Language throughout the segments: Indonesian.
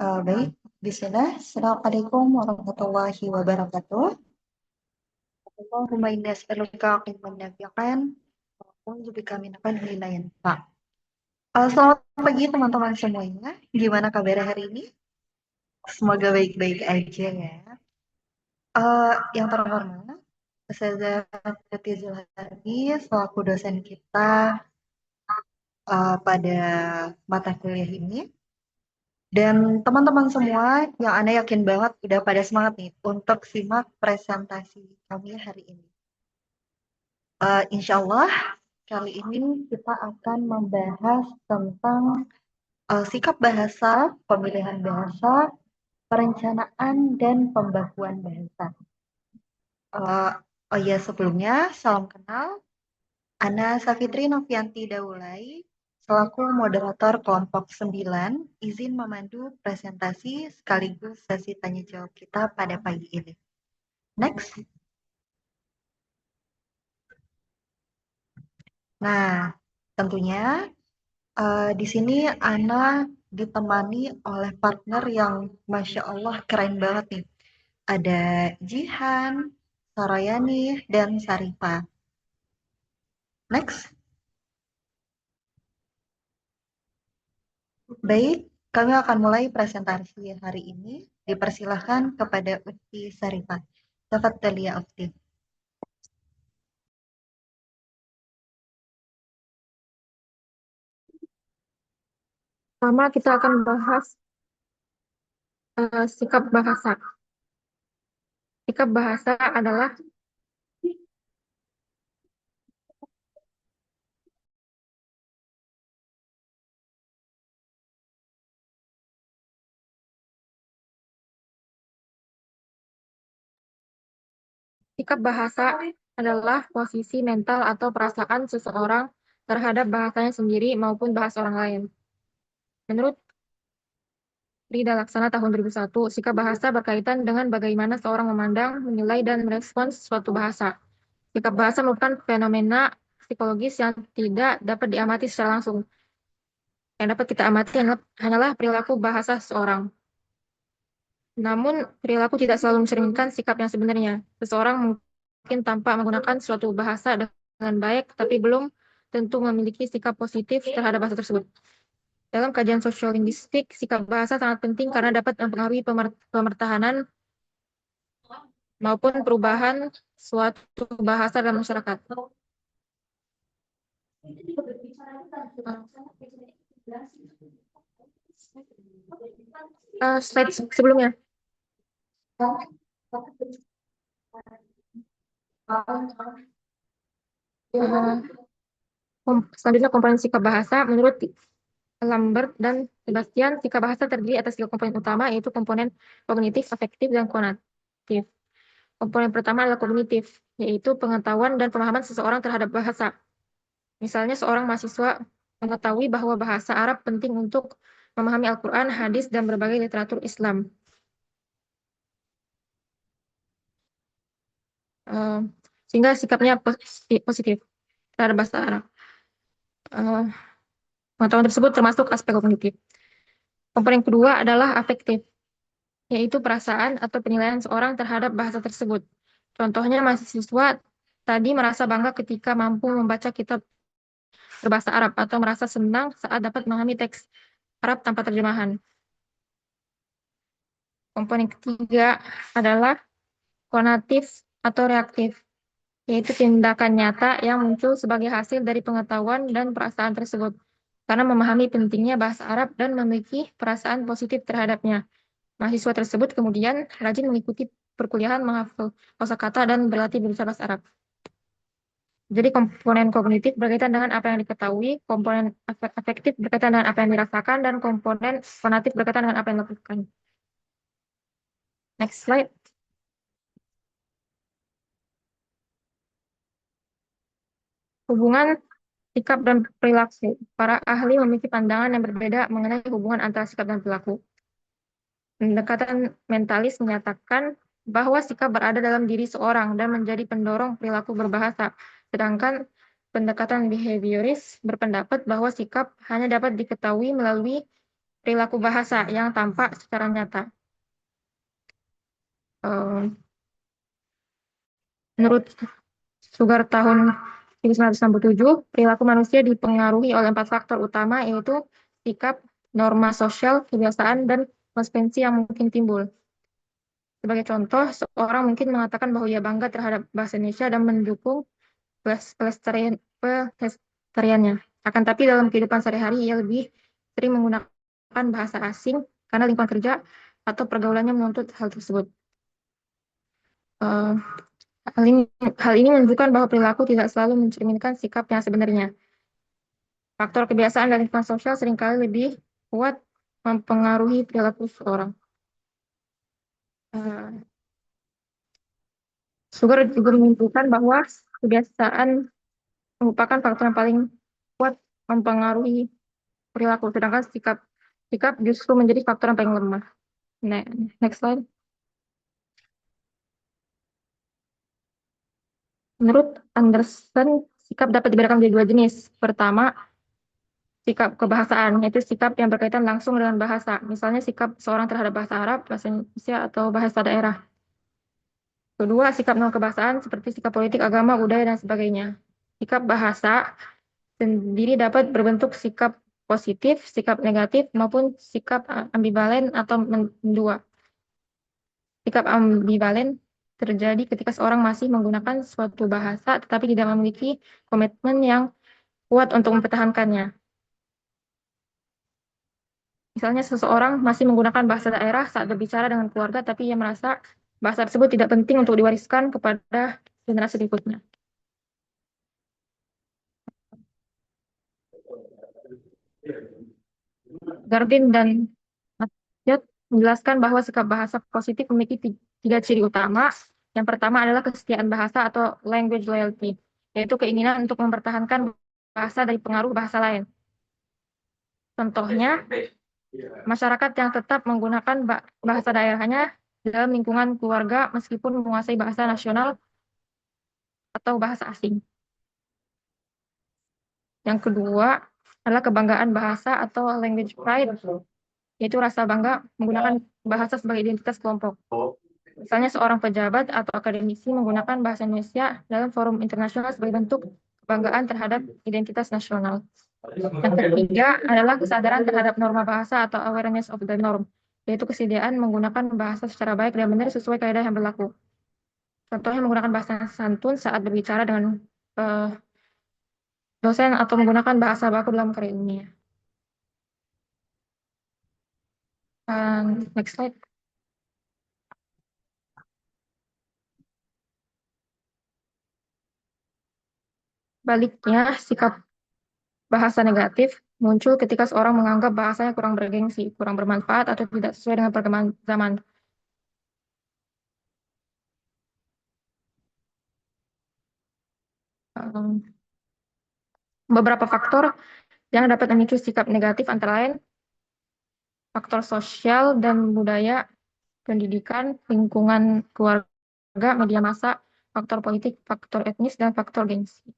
Baik, bismillah. Assalamualaikum warahmatullahi wabarakatuh. Allahumma inna as'aluka ilman nafi'an wa a'udzu bika min ilmin la yanfa'. Selamat pagi teman-teman semuanya. Gimana kabarnya hari ini? Semoga baik-baik aja ya. Yang terhormat, Ustazah Titi Zulhadi selaku dosen kita pada mata kuliah ini. Dan teman-teman semua yang Anda yakin banget udah pada semangat nih untuk simak presentasi kami hari ini. Insya Allah kali ini kita akan membahas tentang sikap bahasa, pemilihan bahasa, perencanaan, dan pembakuan bahasa. Oh ya, sebelumnya salam kenal. Ana Safitri Novianti Daulay, selaku moderator kelompok 9, izin memandu presentasi sekaligus sesi tanya jawab kita pada pagi ini. Next. Nah, tentunya di sini Ana ditemani oleh partner yang Masya Allah keren banget nih. Ada Jihan, Sarayani, dan Sarifa. Next. Baik, kami akan mulai presentasi hari ini. Dipersilahkan kepada Uti Sarifa. Tafadhali ya Uti. Pertama, kita akan bahas sikap bahasa. Sikap bahasa adalah posisi mental atau perasaan seseorang terhadap bahasanya sendiri maupun bahasa orang lain. Menurut Rida Laksana tahun 2001, sikap bahasa berkaitan dengan bagaimana seorang memandang, menilai, dan merespons suatu bahasa. Sikap bahasa merupakan fenomena psikologis yang tidak dapat diamati secara langsung. Yang dapat kita amati hanyalah perilaku bahasa seseorang. Namun, perilaku tidak selalu mencerminkan sikap yang sebenarnya. Seseorang mungkin tampak menggunakan suatu bahasa dengan baik, tapi belum tentu memiliki sikap positif terhadap bahasa tersebut. Dalam kajian sosiolinguistik, sikap bahasa sangat penting karena dapat mempengaruhi pemertahanan maupun perubahan suatu bahasa dalam masyarakat. Slide sebelumnya. Selanjutnya komponen sikap bahasa. Menurut Lambert dan Sebastian, sikap bahasa terdiri atas 3 komponen utama, yaitu komponen kognitif, afektif, dan konatif. Komponen pertama adalah kognitif, yaitu pengetahuan dan pemahaman seseorang terhadap bahasa. Misalnya, seorang mahasiswa mengetahui bahwa bahasa Arab penting untuk memahami Al-Quran, hadis, dan berbagai literatur Islam. Sehingga sikapnya positif terhadap bahasa Arab. Pengetahuan tersebut termasuk aspek kognitif. Komponen kedua adalah afektif, yaitu perasaan atau penilaian seorang terhadap bahasa tersebut. Contohnya, mahasiswa tadi merasa bangga ketika mampu membaca kitab berbahasa Arab atau merasa senang saat dapat memahami teks Arab tanpa terjemahan. Komponen ketiga adalah konatif atau reaktif, yaitu tindakan nyata yang muncul sebagai hasil dari pengetahuan dan perasaan tersebut, karena memahami pentingnya bahasa Arab dan memiliki perasaan positif terhadapnya. Mahasiswa tersebut kemudian rajin mengikuti perkuliahan, menghafal kosakata, dan berlatih berbicara bahasa Arab. Jadi komponen kognitif berkaitan dengan apa yang diketahui, komponen afektif berkaitan dengan apa yang dirasakan, dan komponen konatif berkaitan dengan apa yang dilakukan. Next slide. Hubungan sikap dan perilaku. Para ahli memiliki pandangan yang berbeda mengenai hubungan antara sikap dan perilaku. Pendekatan mentalis menyatakan bahwa sikap berada dalam diri seorang dan menjadi pendorong perilaku berbahasa. Sedangkan pendekatan behavioris berpendapat bahwa sikap hanya dapat diketahui melalui perilaku bahasa yang tampak secara nyata. Eh, Menurut Sugar tahun 1967, perilaku manusia dipengaruhi oleh 4 faktor utama, yaitu sikap, norma sosial, kebiasaan, dan konsekuensi yang mungkin timbul. Sebagai contoh, seorang mungkin mengatakan bahwa ia bangga terhadap bahasa Indonesia dan mendukung pelestariannya. Akan tapi dalam kehidupan sehari-hari, ia lebih sering menggunakan bahasa asing karena lingkungan kerja atau pergaulannya menuntut hal tersebut. Eh, hal ini menunjukkan bahwa perilaku tidak selalu mencerminkan sikap yang sebenarnya. Faktor kebiasaan dan lingkungan sosial seringkali lebih kuat mempengaruhi perilaku seseorang. Eh, Sugar juga menunjukkan bahwa kebiasaan merupakan faktor yang paling kuat mempengaruhi perilaku, sedangkan sikap justru menjadi faktor yang paling lemah. Next slide. Menurut Anderson, sikap dapat dibedakan menjadi 2 jenis. Pertama, sikap kebahasaan, yaitu sikap yang berkaitan langsung dengan bahasa. Misalnya sikap seorang terhadap bahasa Arab, bahasa Indonesia, atau bahasa daerah. Kedua, sikap non-kebahasaan seperti sikap politik, agama, budaya, dan sebagainya. Sikap bahasa sendiri dapat berbentuk sikap positif, sikap negatif, maupun sikap ambivalen atau mendua. Sikap ambivalen terjadi ketika seorang masih menggunakan suatu bahasa tetapi tidak memiliki komitmen yang kuat untuk mempertahankannya. Misalnya seseorang masih menggunakan bahasa daerah saat berbicara dengan keluarga, tapi ia merasa bahasa tersebut tidak penting untuk diwariskan kepada generasi berikutnya. Gardin dan Matjat menjelaskan bahwa sikap bahasa positif memiliki 3 ciri utama. Yang pertama adalah kesetiaan bahasa atau language loyalty, yaitu keinginan untuk mempertahankan bahasa dari pengaruh bahasa lain. Contohnya, masyarakat yang tetap menggunakan bahasa daerahnya dalam lingkungan keluarga meskipun menguasai bahasa nasional atau bahasa asing. Yang kedua adalah kebanggaan bahasa atau language pride, yaitu rasa bangga menggunakan bahasa sebagai identitas kelompok. Misalnya seorang pejabat atau akademisi menggunakan bahasa Indonesia dalam forum internasional sebagai bentuk kebanggaan terhadap identitas nasional. Yang ketiga adalah kesadaran terhadap norma bahasa atau awareness of the norm, yaitu kesediaan menggunakan bahasa secara baik dan benar sesuai kaidah yang berlaku. Contohnya menggunakan bahasa santun saat berbicara dengan eh, dosen atau menggunakan bahasa baku dalam karya ilmiah. Next slide. Baliknya, sikap bahasa negatif muncul ketika seorang menganggap bahasanya kurang bergengsi, kurang bermanfaat, atau tidak sesuai dengan perkembangan zaman. Um, Beberapa faktor yang dapat memicu sikap negatif antara lain faktor sosial dan budaya, pendidikan, lingkungan keluarga, media massa, faktor politik, faktor etnis, dan faktor gengsi.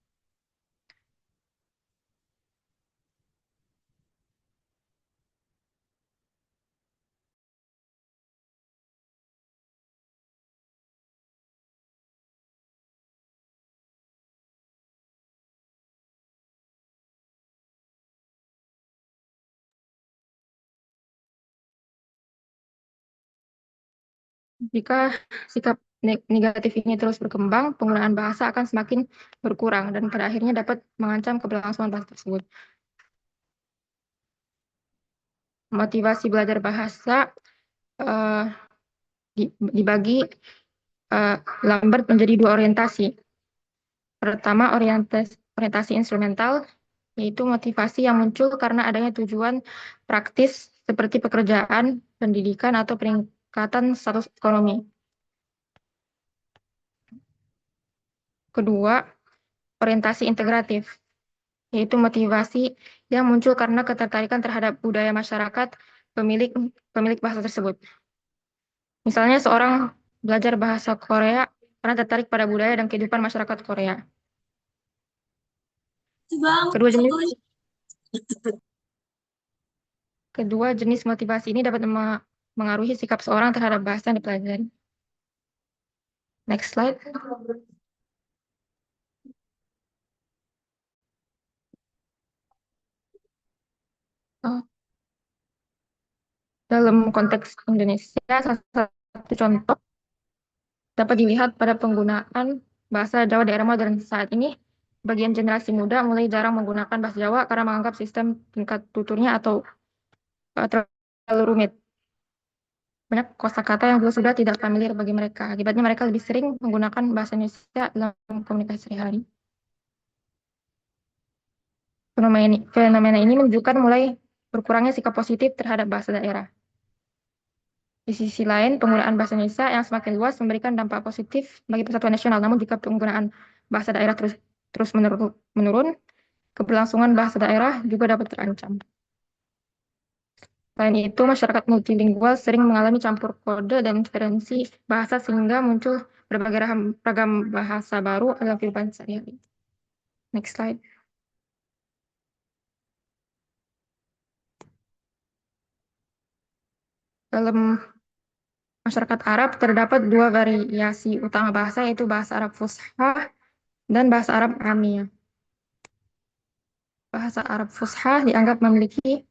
Jika sikap negatif ini terus berkembang, penggunaan bahasa akan semakin berkurang dan pada akhirnya dapat mengancam keberlangsungan bahasa tersebut. Motivasi belajar bahasa eh, dibagi Lambert menjadi 2 orientasi. Pertama, orientasi instrumental, yaitu motivasi yang muncul karena adanya tujuan praktis seperti pekerjaan, pendidikan, atau peningkatan status ekonomi. Kedua, orientasi integratif, yaitu motivasi yang muncul karena ketertarikan terhadap budaya masyarakat pemilik bahasa tersebut. Misalnya seorang belajar bahasa Korea karena tertarik pada budaya dan kehidupan masyarakat Korea. Kedua jenis Kedua, jenis motivasi ini dapat mengaruhi sikap seorang terhadap bahasa yang dipelajari. Next slide. Oh, dalam konteks Indonesia, salah satu contoh dapat dilihat pada penggunaan bahasa Jawa daerah modern. Saat ini, bagian generasi muda mulai jarang menggunakan bahasa Jawa karena menganggap sistem tingkat tuturnya atau terlalu rumit. Banyak kosakata yang dulu sudah tidak familiar bagi mereka. Akibatnya mereka lebih sering menggunakan bahasa Indonesia dalam komunikasi sehari-hari. Fenomena ini menunjukkan mulai berkurangnya sikap positif terhadap bahasa daerah. Di sisi lain, penggunaan bahasa Indonesia yang semakin luas memberikan dampak positif bagi persatuan nasional. Namun jika penggunaan bahasa daerah terus menurun, keberlangsungan bahasa daerah juga dapat terancam. Selain itu, masyarakat multilingual sering mengalami campur kode dan diferensi bahasa sehingga muncul berbagai ragam bahasa baru dalam kehidupan sehari-hari. Next slide. Dalam masyarakat Arab terdapat dua variasi utama bahasa, yaitu bahasa Arab Fusha dan bahasa Arab Amiyah. Bahasa Arab Fusha dianggap memiliki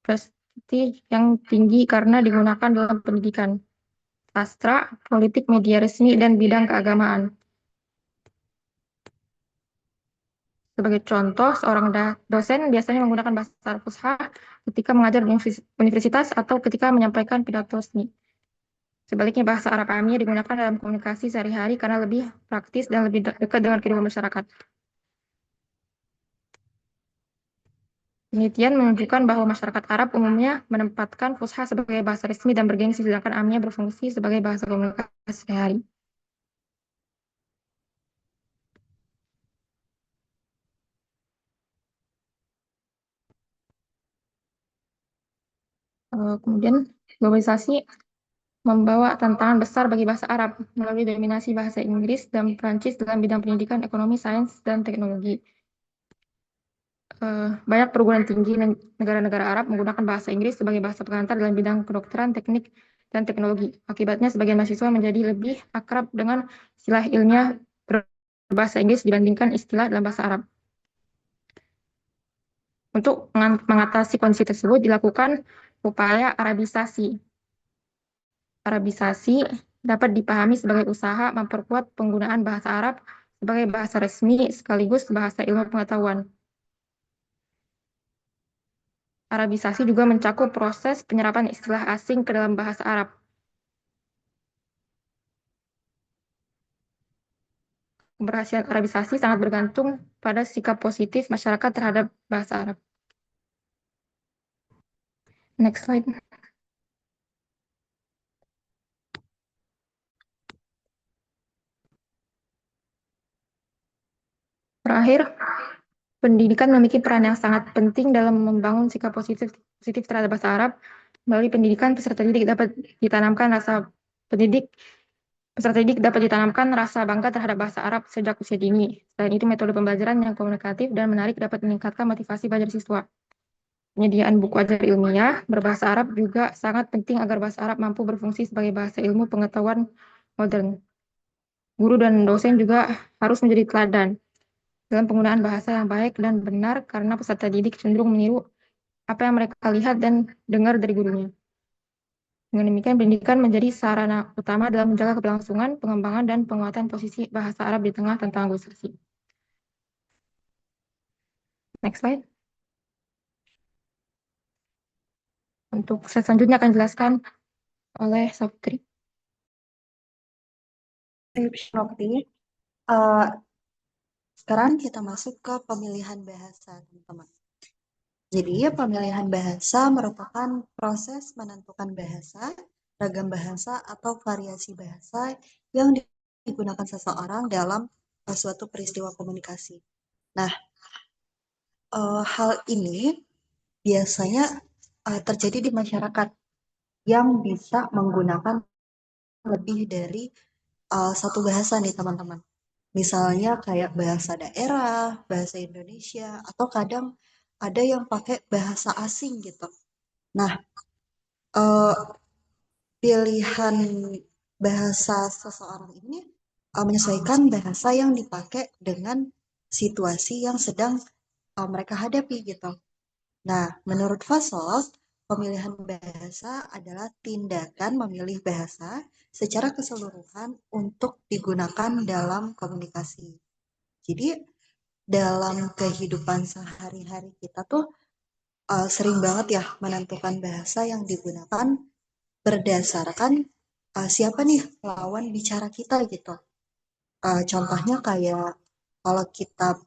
prestisi yang tinggi karena digunakan dalam pendidikan, sastra, politik, media resmi, dan bidang keagamaan. Sebagai contoh, seorang dosen biasanya menggunakan bahasa Arab Fusha ketika mengajar di universitas atau ketika menyampaikan pidato resmi. Sebaliknya, bahasa Arab Amiyah digunakan dalam komunikasi sehari-hari karena lebih praktis dan lebih dekat dengan kehidupan masyarakat. Penelitian menunjukkan bahwa masyarakat Arab umumnya menempatkan Fusha sebagai bahasa resmi dan bergengsi, sedangkan Amiyah berfungsi sebagai bahasa komunikasi sehari-hari. Kemudian, globalisasi membawa tantangan besar bagi bahasa Arab melalui dominasi bahasa Inggris dan Prancis dalam bidang pendidikan, ekonomi, sains, dan teknologi. Banyak perguruan tinggi negara-negara Arab menggunakan bahasa Inggris sebagai bahasa pengantar dalam bidang kedokteran, teknik, dan teknologi. Akibatnya, sebagian mahasiswa menjadi lebih akrab dengan istilah ilmiah berbahasa Inggris dibandingkan istilah dalam bahasa Arab. Untuk mengatasi kondisi tersebut, dilakukan upaya Arabisasi. Arabisasi dapat dipahami sebagai usaha memperkuat penggunaan bahasa Arab sebagai bahasa resmi sekaligus bahasa ilmu pengetahuan. Arabisasi juga mencakup proses penyerapan istilah asing ke dalam bahasa Arab. Keberhasilan Arabisasi sangat bergantung pada sikap positif masyarakat terhadap bahasa Arab. Next slide. Terakhir, pendidikan memiliki peran yang sangat penting dalam membangun sikap positif terhadap bahasa Arab. Melalui pendidikan, peserta didik dapat ditanamkan rasa bangga terhadap bahasa Arab sejak usia dini. Selain itu, metode pembelajaran yang komunikatif dan menarik dapat meningkatkan motivasi belajar siswa. Penyediaan buku ajar ilmiah berbahasa Arab juga sangat penting agar bahasa Arab mampu berfungsi sebagai bahasa ilmu pengetahuan modern. Guru dan dosen juga harus menjadi teladan dalam penggunaan bahasa yang baik dan benar karena peserta didik cenderung meniru apa yang mereka lihat dan dengar dari gurunya. Dengan demikian, pendidikan menjadi sarana utama dalam menjaga keberlangsungan, pengembangan, dan penguatan posisi bahasa Arab di tengah tantangan globalisasi. Next slide. Untuk slide selanjutnya akan dijelaskan oleh Sabri. Sekarang kita masuk ke pemilihan bahasa, teman-teman. Jadi, pemilihan bahasa merupakan proses menentukan bahasa, ragam bahasa, atau variasi bahasa yang digunakan seseorang dalam suatu peristiwa komunikasi. Nah, hal ini biasanya terjadi di masyarakat yang bisa menggunakan lebih dari satu bahasa nih, teman-teman. Misalnya kayak bahasa daerah, bahasa Indonesia, atau kadang ada yang pakai bahasa asing gitu. Nah, eh, pilihan bahasa seseorang ini menyesuaikan bahasa yang dipakai dengan situasi yang sedang mereka hadapi gitu. Nah, menurut Fasol, pemilihan bahasa adalah tindakan memilih bahasa secara keseluruhan untuk digunakan dalam komunikasi. Jadi, dalam kehidupan sehari-hari kita tuh sering banget ya menentukan bahasa yang digunakan berdasarkan siapa nih lawan bicara kita gitu. Contohnya kayak kalau kita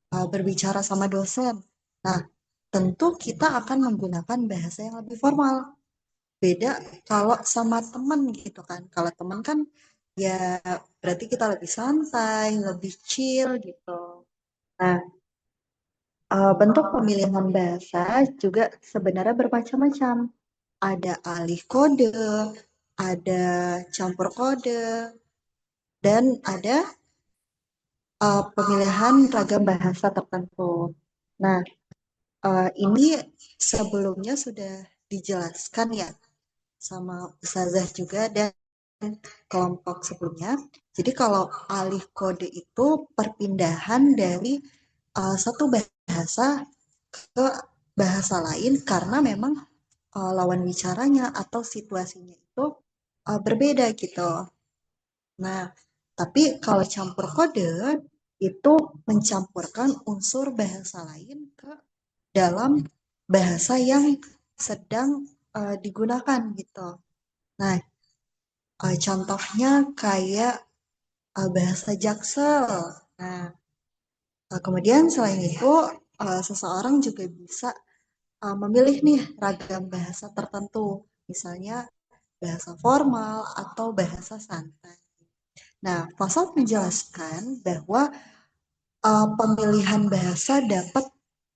berbicara sama dosen, nah tentu kita akan menggunakan bahasa yang lebih formal. Beda kalau sama teman gitu kan. Kalau teman kan ya berarti kita lebih santai, lebih chill gitu. Nah, bentuk pemilihan bahasa juga sebenarnya bermacam-macam. Ada alih kode, ada campur kode, dan ada pemilihan ragam bahasa tertentu. Nah, ini sebelumnya sudah dijelaskan ya sama Ustazah juga dan kelompok sebelumnya. Jadi kalau alih kode itu perpindahan dari satu bahasa ke bahasa lain karena memang lawan bicaranya atau situasinya itu berbeda gitu. Nah, tapi kalau campur kode itu mencampurkan unsur bahasa lain ke dalam bahasa yang sedang digunakan gitu. Nah, contohnya kayak bahasa Jaksel. Nah, kemudian selain itu seseorang juga bisa memilih nih ragam bahasa tertentu, misalnya bahasa formal atau bahasa santai. Nah, pasal menjelaskan bahwa pemilihan bahasa dapat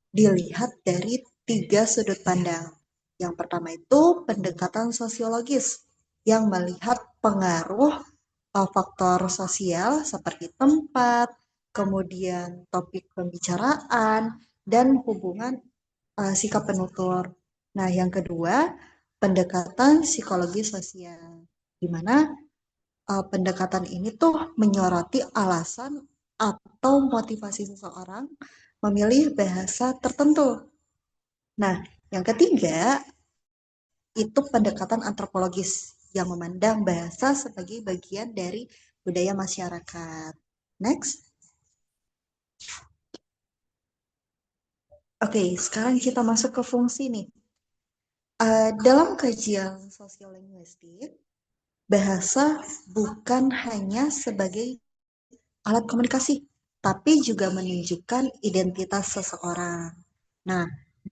dilihat dari tiga sudut pandang. Yang pertama itu pendekatan sosiologis yang melihat pengaruh faktor sosial seperti tempat, kemudian topik pembicaraan, dan hubungan sikap penutur. Nah, yang kedua, pendekatan psikologi sosial, di mana pendekatan ini tuh menyoroti alasan atau motivasi seseorang memilih bahasa tertentu. Nah, yang ketiga itu pendekatan antropologis yang memandang bahasa sebagai bagian dari budaya masyarakat. Next. Oke, sekarang kita masuk ke fungsi nih. Dalam kajian sosiolinguistik, bahasa bukan hanya sebagai alat komunikasi, tapi juga menunjukkan identitas seseorang. Nah,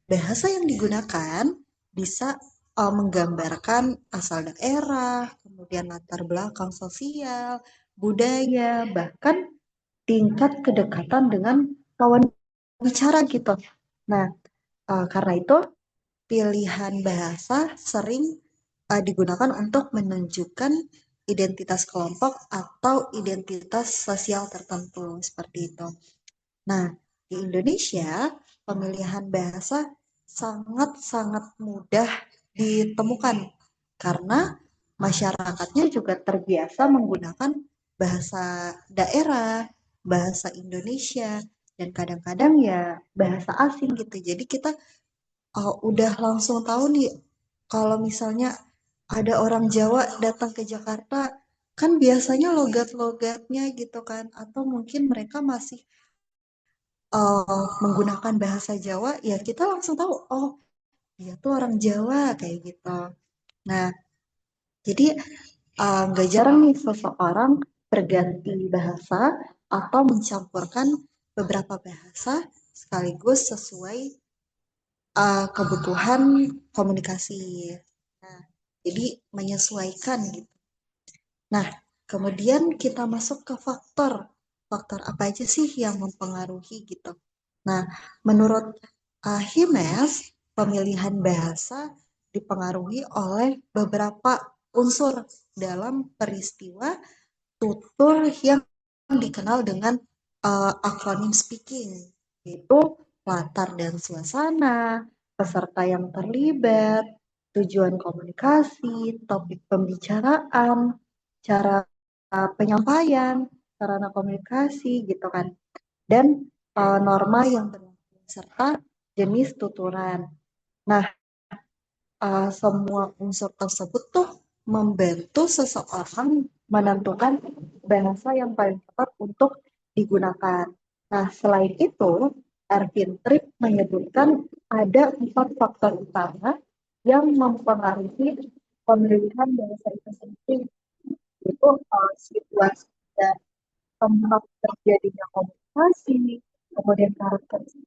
bahasa yang digunakan bisa menggambarkan asal daerah, kemudian latar belakang sosial, budaya, bahkan tingkat kedekatan dengan lawan bicara gitu. Nah, karena itu pilihan bahasa sering digunakan untuk menunjukkan identitas kelompok atau identitas sosial tertentu seperti itu. Nah, di Indonesia pemilihan bahasa sangat-sangat mudah ditemukan karena masyarakatnya juga terbiasa menggunakan bahasa daerah, bahasa Indonesia, dan kadang-kadang ya bahasa asing gitu. Jadi kita udah langsung tahu nih kalau misalnya ada orang Jawa datang ke Jakarta, kan biasanya logat-logatnya gitu kan, atau mungkin mereka masih menggunakan bahasa Jawa, ya kita langsung tahu, oh dia tuh orang Jawa kayak gitu. Nah, jadi nggak jarang nih seseorang berganti bahasa atau mencampurkan beberapa bahasa sekaligus sesuai kebutuhan komunikasi. Nah, jadi menyesuaikan gitu. Nah, kemudian kita masuk ke faktor. Faktor apa aja sih yang mempengaruhi gitu. Nah, menurut Himes, pemilihan bahasa dipengaruhi oleh beberapa unsur dalam peristiwa tutur yang dikenal dengan akronim speaking, yaitu latar dan suasana, peserta yang terlibat, tujuan komunikasi, topik pembicaraan, cara penyampaian, sarana komunikasi gitu kan. Dan norma yang berlaku serta jenis tuturan. Nah, semua unsur tersebut tuh membantu seseorang menentukan bahasa yang paling tepat untuk digunakan. Nah, selain itu, Ervin Tripp menyebutkan ada 4 faktor utama yang mempengaruhi pemilihan bahasa itu sendiri, yaitu situasi dan tempat terjadinya komunikasi, kemudian karakteristik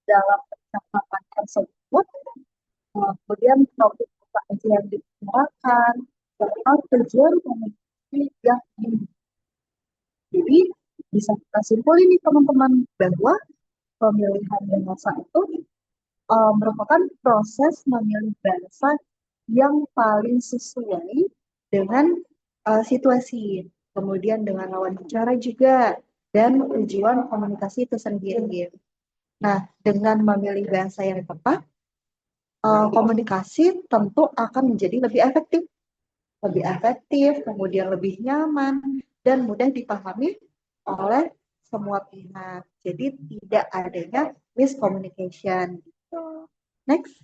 dalam percakapan tersebut, kemudian topik apa aja yang dibicarakan, serta tujuan komunikasi yang ingin. Jadi bisa kita simpulin nih teman-teman bahwa pemilihan bahasa itu merupakan proses memilih bahasa yang paling sesuai dengan situasi, kemudian dengan lawan bicara juga, dan tujuan komunikasi itu sendiri. Nah, dengan memilih bahasa yang tepat, komunikasi tentu akan menjadi lebih efektif, kemudian lebih nyaman, dan mudah dipahami oleh semua pihak. Jadi tidak adanya miscommunication. Gitu. Next,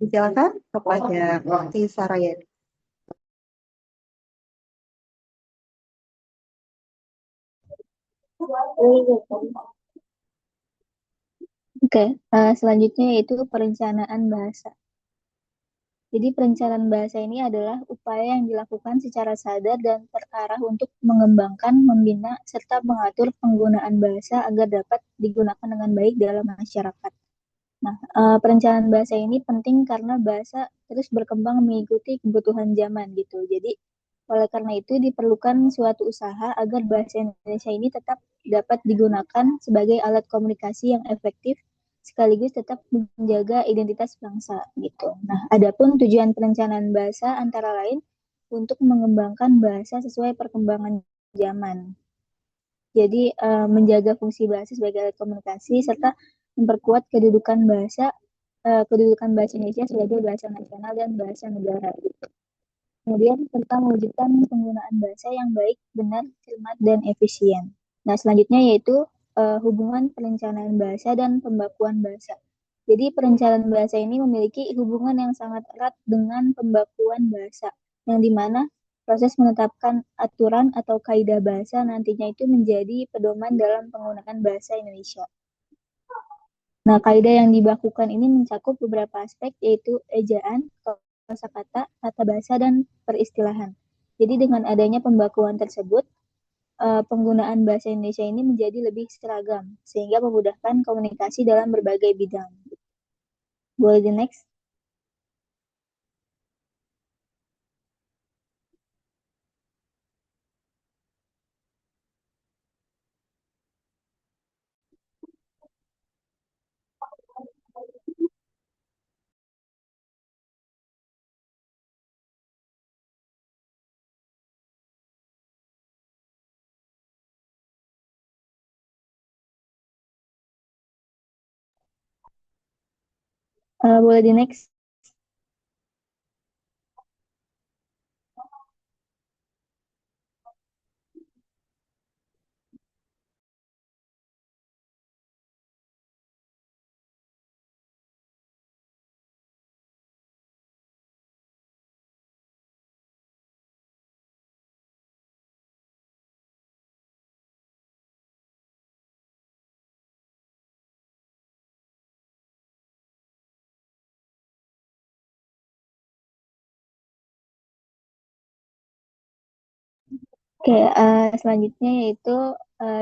silakan kepada si Sarayani. Oke, selanjutnya yaitu perencanaan bahasa. Jadi perencanaan bahasa ini adalah upaya yang dilakukan secara sadar dan terarah untuk mengembangkan, membina, serta mengatur penggunaan bahasa agar dapat digunakan dengan baik dalam masyarakat. Nah, perencanaan bahasa ini penting karena bahasa terus berkembang mengikuti kebutuhan zaman gitu. Jadi, oleh karena itu diperlukan suatu usaha agar bahasa Indonesia ini tetap dapat digunakan sebagai alat komunikasi yang efektif sekaligus tetap menjaga identitas bangsa gitu. Nah, adapun tujuan perencanaan bahasa antara lain untuk mengembangkan bahasa sesuai perkembangan zaman. Jadi menjaga fungsi bahasa sebagai alat komunikasi serta memperkuat kedudukan bahasa Indonesia sebagai bahasa nasional dan bahasa negara. Gitu. Kemudian serta mewujudkan penggunaan bahasa yang baik, benar, cermat, dan efisien. Nah, selanjutnya yaitu hubungan perencanaan bahasa dan pembakuan bahasa. Jadi perencanaan bahasa ini memiliki hubungan yang sangat erat dengan pembakuan bahasa, yang dimana proses menetapkan aturan atau kaidah bahasa nantinya itu menjadi pedoman dalam penggunaan bahasa Indonesia. Nah, kaidah yang dibakukan ini mencakup beberapa aspek yaitu ejaan, kosakata, tata bahasa, dan peristilahan. Jadi dengan adanya pembakuan tersebut, penggunaan bahasa Indonesia ini menjadi lebih seragam, sehingga memudahkan komunikasi dalam berbagai bidang. Boleh di next? Boleh di next? Oke, selanjutnya yaitu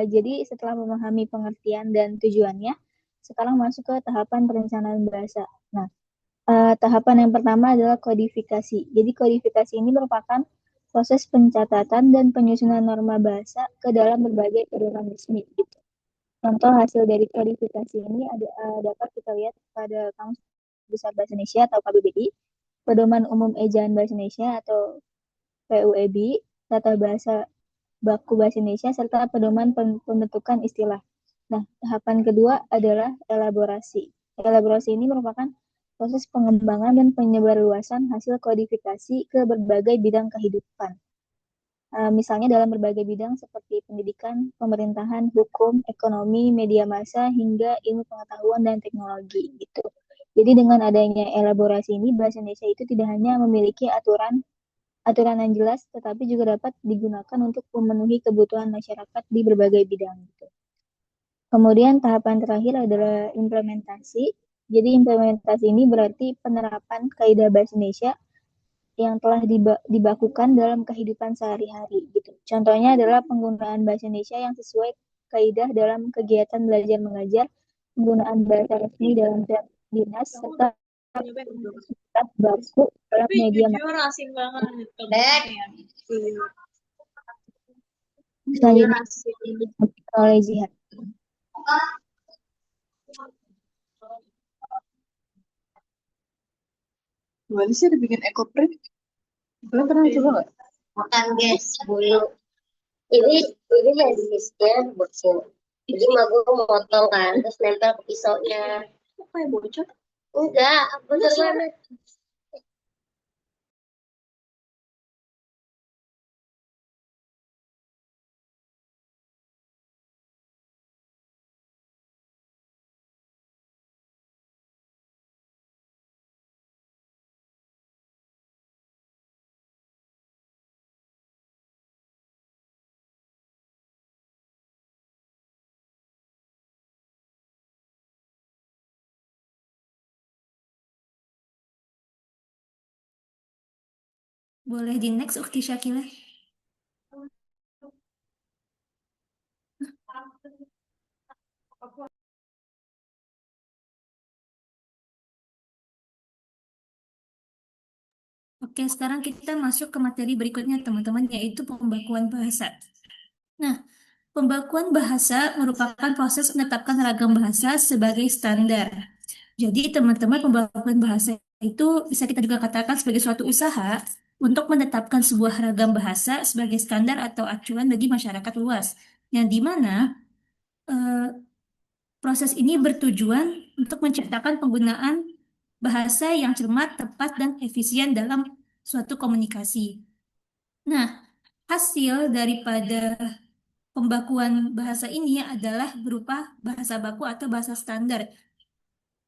jadi setelah memahami pengertian dan tujuannya, sekarang masuk ke tahapan perencanaan bahasa. Nah, tahapan yang pertama adalah kodifikasi. Jadi kodifikasi ini merupakan proses pencatatan dan penyusunan norma bahasa ke dalam berbagai pedoman resmi. Gitu. Contoh hasil dari kodifikasi ini dapat kita lihat pada Kamus Besar Bahasa Indonesia atau KBBI, Pedoman Umum Ejaan Bahasa Indonesia atau PUEB, Tata Bahasa Baku Bahasa Indonesia, serta pedoman pembentukan istilah. Nah, tahapan kedua adalah elaborasi. Elaborasi ini merupakan proses pengembangan dan penyebarluasan hasil kodifikasi ke berbagai bidang kehidupan. Misalnya dalam berbagai bidang seperti pendidikan, pemerintahan, hukum, ekonomi, media massa, hingga ilmu pengetahuan dan teknologi gitu. Jadi dengan adanya elaborasi ini, bahasa Indonesia itu tidak hanya memiliki aturan yang jelas, tetapi juga dapat digunakan untuk memenuhi kebutuhan masyarakat di berbagai bidang gitu. Kemudian tahapan terakhir adalah implementasi. Jadi implementasi ini berarti penerapan kaidah bahasa Indonesia yang telah dibakukan dalam kehidupan sehari-hari gitu. Contohnya adalah penggunaan bahasa Indonesia yang sesuai kaidah dalam kegiatan belajar mengajar, penggunaan bahasa resmi dalam dinas, serta baku dalam media massa. asing banget. Selanjutnya oleh Zihad. Gimana sih dibikin ekoprint? Kalian pernah coba nggak? Makan guys bulu ini medisnya bocor, jadi mah gue motong kan terus nempel ke pisaunya. Kok kayak bocor? Enggak, bener banget. Boleh di next, Ukti Syakila. Oke, sekarang kita masuk ke materi berikutnya, teman-teman, yaitu pembakuan bahasa. Nah, pembakuan bahasa merupakan proses menetapkan ragam bahasa sebagai standar. Jadi, teman-teman, pembakuan bahasa itu bisa kita juga katakan sebagai suatu usaha untuk menetapkan sebuah ragam bahasa sebagai standar atau acuan bagi masyarakat luas, yang dimana proses ini bertujuan untuk menciptakan penggunaan bahasa yang cermat, tepat, dan efisien dalam suatu komunikasi. Nah, hasil daripada pembakuan bahasa ini adalah berupa bahasa baku atau bahasa standar,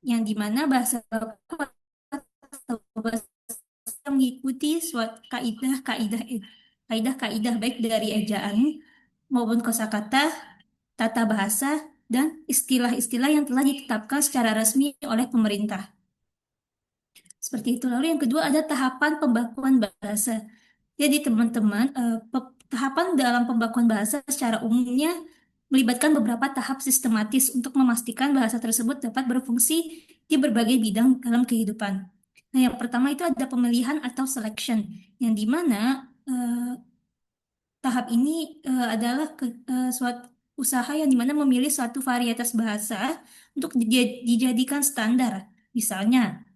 yang dimana bahasa baku atau bahasa mengikuti suatu kaidah-kaidah baik dari ejaan maupun kosakata, tata bahasa, dan istilah-istilah yang telah ditetapkan secara resmi oleh pemerintah. Seperti itu. Lalu yang kedua ada tahapan pembakuan bahasa. Jadi teman-teman, tahapan dalam pembakuan bahasa secara umumnya melibatkan beberapa tahap sistematis untuk memastikan bahasa tersebut dapat berfungsi di berbagai bidang dalam kehidupan. Nah, yang pertama itu ada pemilihan atau selection, yang dimana tahap ini adalah suatu usaha yang dimana memilih suatu varietas bahasa untuk dijadikan standar. Misalnya,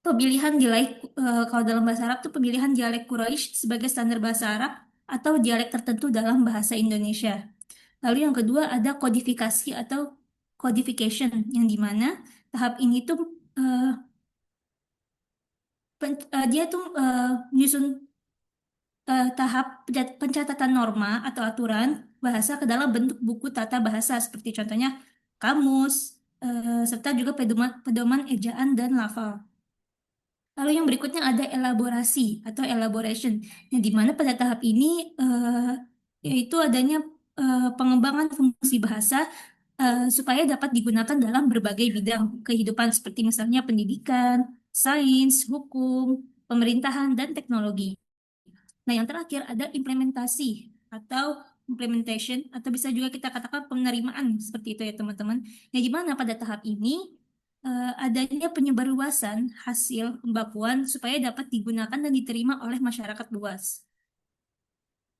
pemilihan dialek, kalau dalam bahasa Arab itu pemilihan dialek Quraisy sebagai standar bahasa Arab atau dialek tertentu dalam bahasa Indonesia. Lalu yang kedua ada kodifikasi atau codification, yang dimana tahap ini tuh dia tuh menyusun tahap pencatatan norma atau aturan bahasa ke dalam bentuk buku tata bahasa, seperti contohnya kamus, serta juga pedoman ejaan dan lafal. Lalu yang berikutnya ada elaborasi atau elaboration, yang dimana pada tahap ini yaitu adanya pengembangan fungsi bahasa supaya dapat digunakan dalam berbagai bidang kehidupan seperti misalnya pendidikan, sains, hukum, pemerintahan, dan teknologi. Nah, yang terakhir ada implementasi atau implementation, atau bisa juga kita katakan penerimaan, seperti itu ya teman-teman. Yang dimana pada tahap ini adanya penyebarluasan hasil pembakuan supaya dapat digunakan dan diterima oleh masyarakat luas.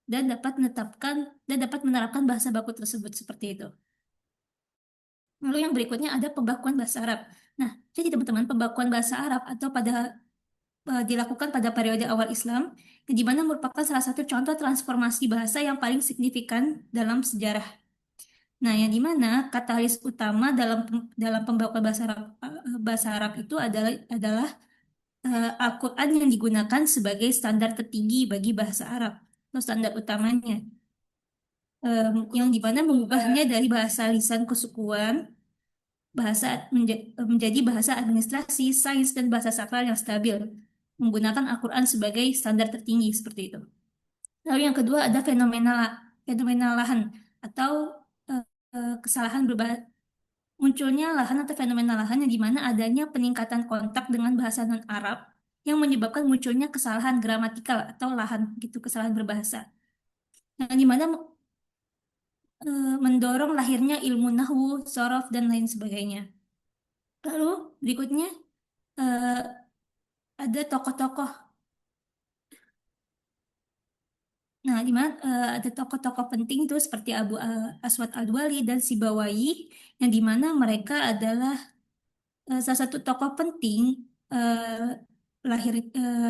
Dan dapat menerapkan bahasa baku tersebut seperti itu. Lalu yang berikutnya ada pembakuan bahasa Arab. Nah, jadi teman-teman, pembakuan bahasa Arab atau pada dilakukan pada periode awal Islam, yang dimana merupakan salah satu contoh transformasi bahasa yang paling signifikan dalam sejarah. Nah, yang dimana katalis utama dalam pembawaan bahasa Arab itu adalah Al-Quran yang digunakan sebagai standar tertinggi bagi bahasa Arab atau standar utamanya, yang dimana mengubahnya dari bahasa lisan kesukuan menjadi bahasa administrasi, sains, dan bahasa sakral yang stabil, menggunakan Al-Quran sebagai standar tertinggi seperti itu. Lalu yang kedua ada fenomena lahan atau kesalahan munculnya lahan atau fenomena lahan yang dimana adanya peningkatan kontak dengan bahasa non-Arab yang menyebabkan munculnya kesalahan gramatikal atau lahan gitu, kesalahan berbahasa. Nah, dimana mendorong lahirnya ilmu nahwu, sorof, dan lain sebagainya. Lalu berikutnya ada tokoh-tokoh. Nah, di mana ada tokoh-tokoh penting tuh seperti Abu Aswad Al-Duali dan Sibawayh, yang dimana mereka adalah salah satu tokoh penting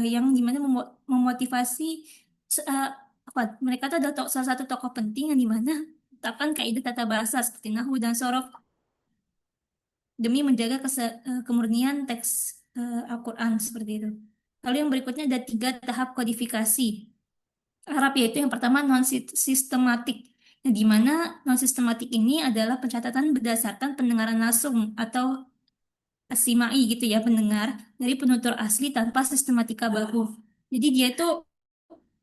yang dimana memotivasi apa mereka tuh adalah salah satu tokoh penting yang dimana menetapkan kaidah tata bahasa seperti nahwu dan sorof demi menjaga kemurnian teks Al-Quran seperti itu. Lalu yang berikutnya ada 3 tahap kodifikasi Arab, yaitu yang pertama non-sistematik, yang dimana non-sistematik ini adalah pencatatan berdasarkan pendengaran langsung atau asimai gitu ya, pendengar dari penutur asli tanpa sistematika baku. Jadi dia itu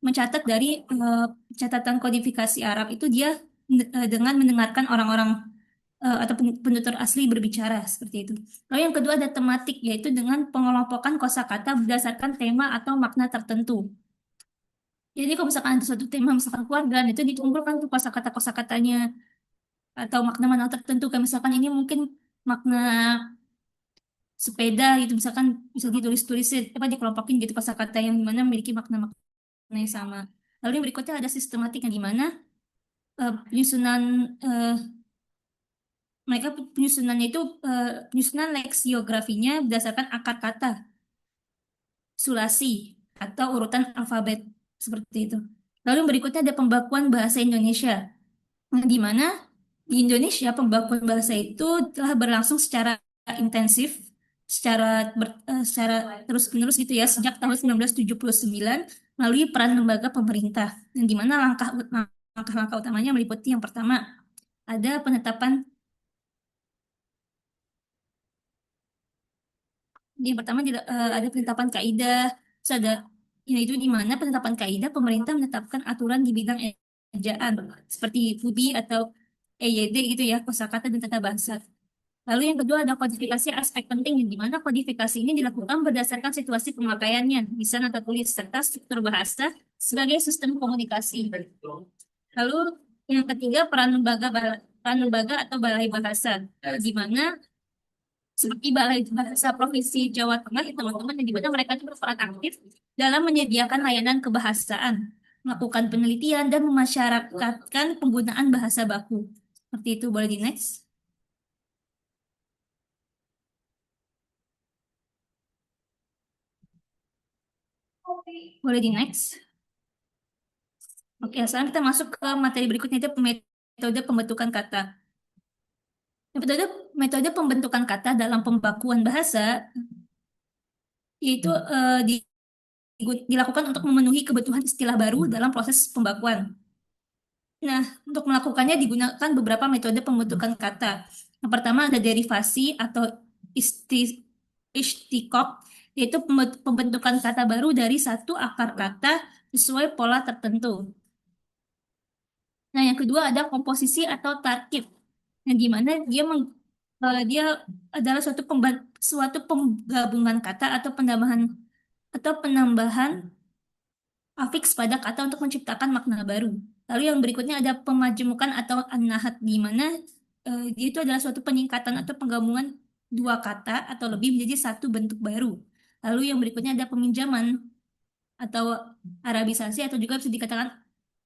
mencatat dari catatan kodifikasi Arab itu dia dengan mendengarkan orang-orang atau penutur asli berbicara seperti itu. Lalu yang kedua ada tematik, yaitu dengan pengelompokan kosakata berdasarkan tema atau makna tertentu. Jadi kalau misalkan ada suatu tema, misalkan keluarga, itu dikumpulkan tuh kosakata-kosakatanya atau makna-makna tertentu. Kayak misalkan ini mungkin makna sepeda gitu, misalkan bisa ditulis-tulis apa dikelompokin gitu kosakata yang dimana memiliki makna-makna yang sama. Lalu yang berikutnya ada sistematik yang dimana penyusunan mereka penyusunannya itu penyusunan leksiografinya berdasarkan akar kata, sulasi, atau urutan alfabet seperti itu. Lalu yang berikutnya ada pembakuan bahasa Indonesia, di mana di Indonesia pembakuan bahasa itu telah berlangsung secara intensif, secara terus-menerus gitu ya, sejak tahun 1979 melalui peran lembaga pemerintah, yang di mana langkah-langkah utamanya meliputi yang pertama ada penetapan. Yang pertama ada penetapan kaidah, terus ada yaitu di mana penetapan kaidah pemerintah menetapkan aturan di bidang ejaan seperti FUBI atau EYD gitu ya, kosakata dan tata bahasa. Lalu yang kedua ada kodifikasi aspek penting, di mana kodifikasi ini dilakukan berdasarkan situasi pemakaiannya, lisan atau tulis, serta struktur bahasa sebagai sistem komunikasi. Lalu yang ketiga peran lembaga atau balai bahasa, di mana seperti Balai Bahasa Provinsi Jawa Tengah, teman-teman, yang di mana mereka itu berperan aktif dalam menyediakan layanan kebahasaan, melakukan penelitian, dan memasyarakatkan penggunaan bahasa baku. Seperti itu, boleh di next. Boleh di next. Oke, sekarang kita masuk ke materi berikutnya, itu metode pembentukan kata. Metode pembentukan kata dalam pembakuan bahasa yaitu dilakukan untuk memenuhi kebutuhan istilah baru dalam proses pembakuan. Nah, untuk melakukannya digunakan beberapa metode pembentukan kata. Yang pertama ada derivasi atau istiqoq, yaitu pembentukan kata baru dari satu akar kata sesuai pola tertentu. Nah, yang kedua ada komposisi atau tarkib, yang dimana dia adalah suatu penggabungan kata atau penambahan afiks pada kata untuk menciptakan makna baru. Lalu yang berikutnya ada pemajemukan atau an-nahat, di mana dia itu adalah suatu penyingkatan atau penggabungan dua kata atau lebih menjadi satu bentuk baru. Lalu yang berikutnya ada peminjaman atau arabisasi atau juga bisa dikatakan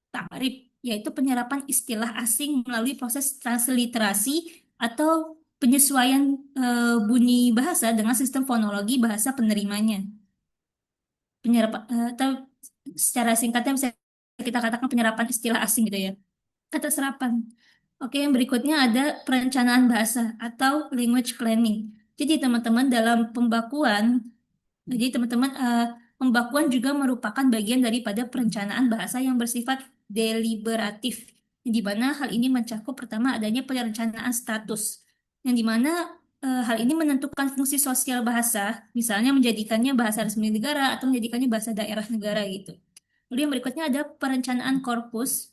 ta'rif, yaitu penyerapan istilah asing melalui proses transliterasi atau penyesuaian bunyi bahasa dengan sistem fonologi bahasa penerimanya. atau secara singkatnya bisa kita katakan penyerapan istilah asing gitu ya. Kata serapan. Oke, yang berikutnya ada perencanaan bahasa atau language planning. Jadi teman-teman dalam pembakuan juga merupakan bagian daripada perencanaan bahasa yang bersifat deliberatif. Di mana hal ini mencakup pertama adanya perencanaan status, yang di mana hal ini menentukan fungsi sosial bahasa, misalnya menjadikannya bahasa resmi negara atau menjadikannya bahasa daerah negara gitu. Lalu yang berikutnya ada perencanaan korpus,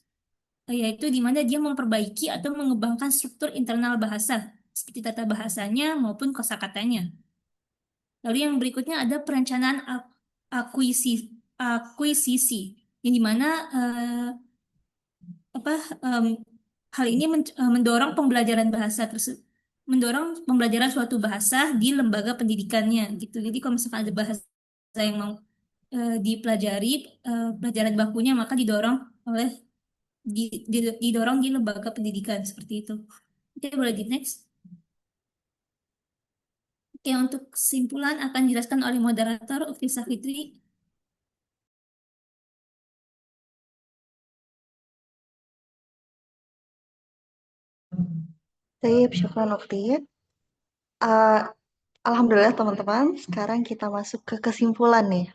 yaitu di mana dia memperbaiki atau mengembangkan struktur internal bahasa, seperti tata bahasanya maupun kosakatanya. Lalu yang berikutnya ada perencanaan akuisisi, yang dimana apa em, hal ini mendorong pembelajaran suatu bahasa di lembaga pendidikannya gitu. Jadi kalau misalkan ada bahasa yang mau dipelajari, pelajaran bakunya maka oleh didorong di lembaga pendidikan seperti itu. Oke, boleh di next. Oke, untuk kesimpulan akan dijelaskan oleh moderator Ukti Safitri. Baik, syukran Ukti. Uh, Alhamdulillah teman-teman, sekarang kita masuk ke kesimpulan nih.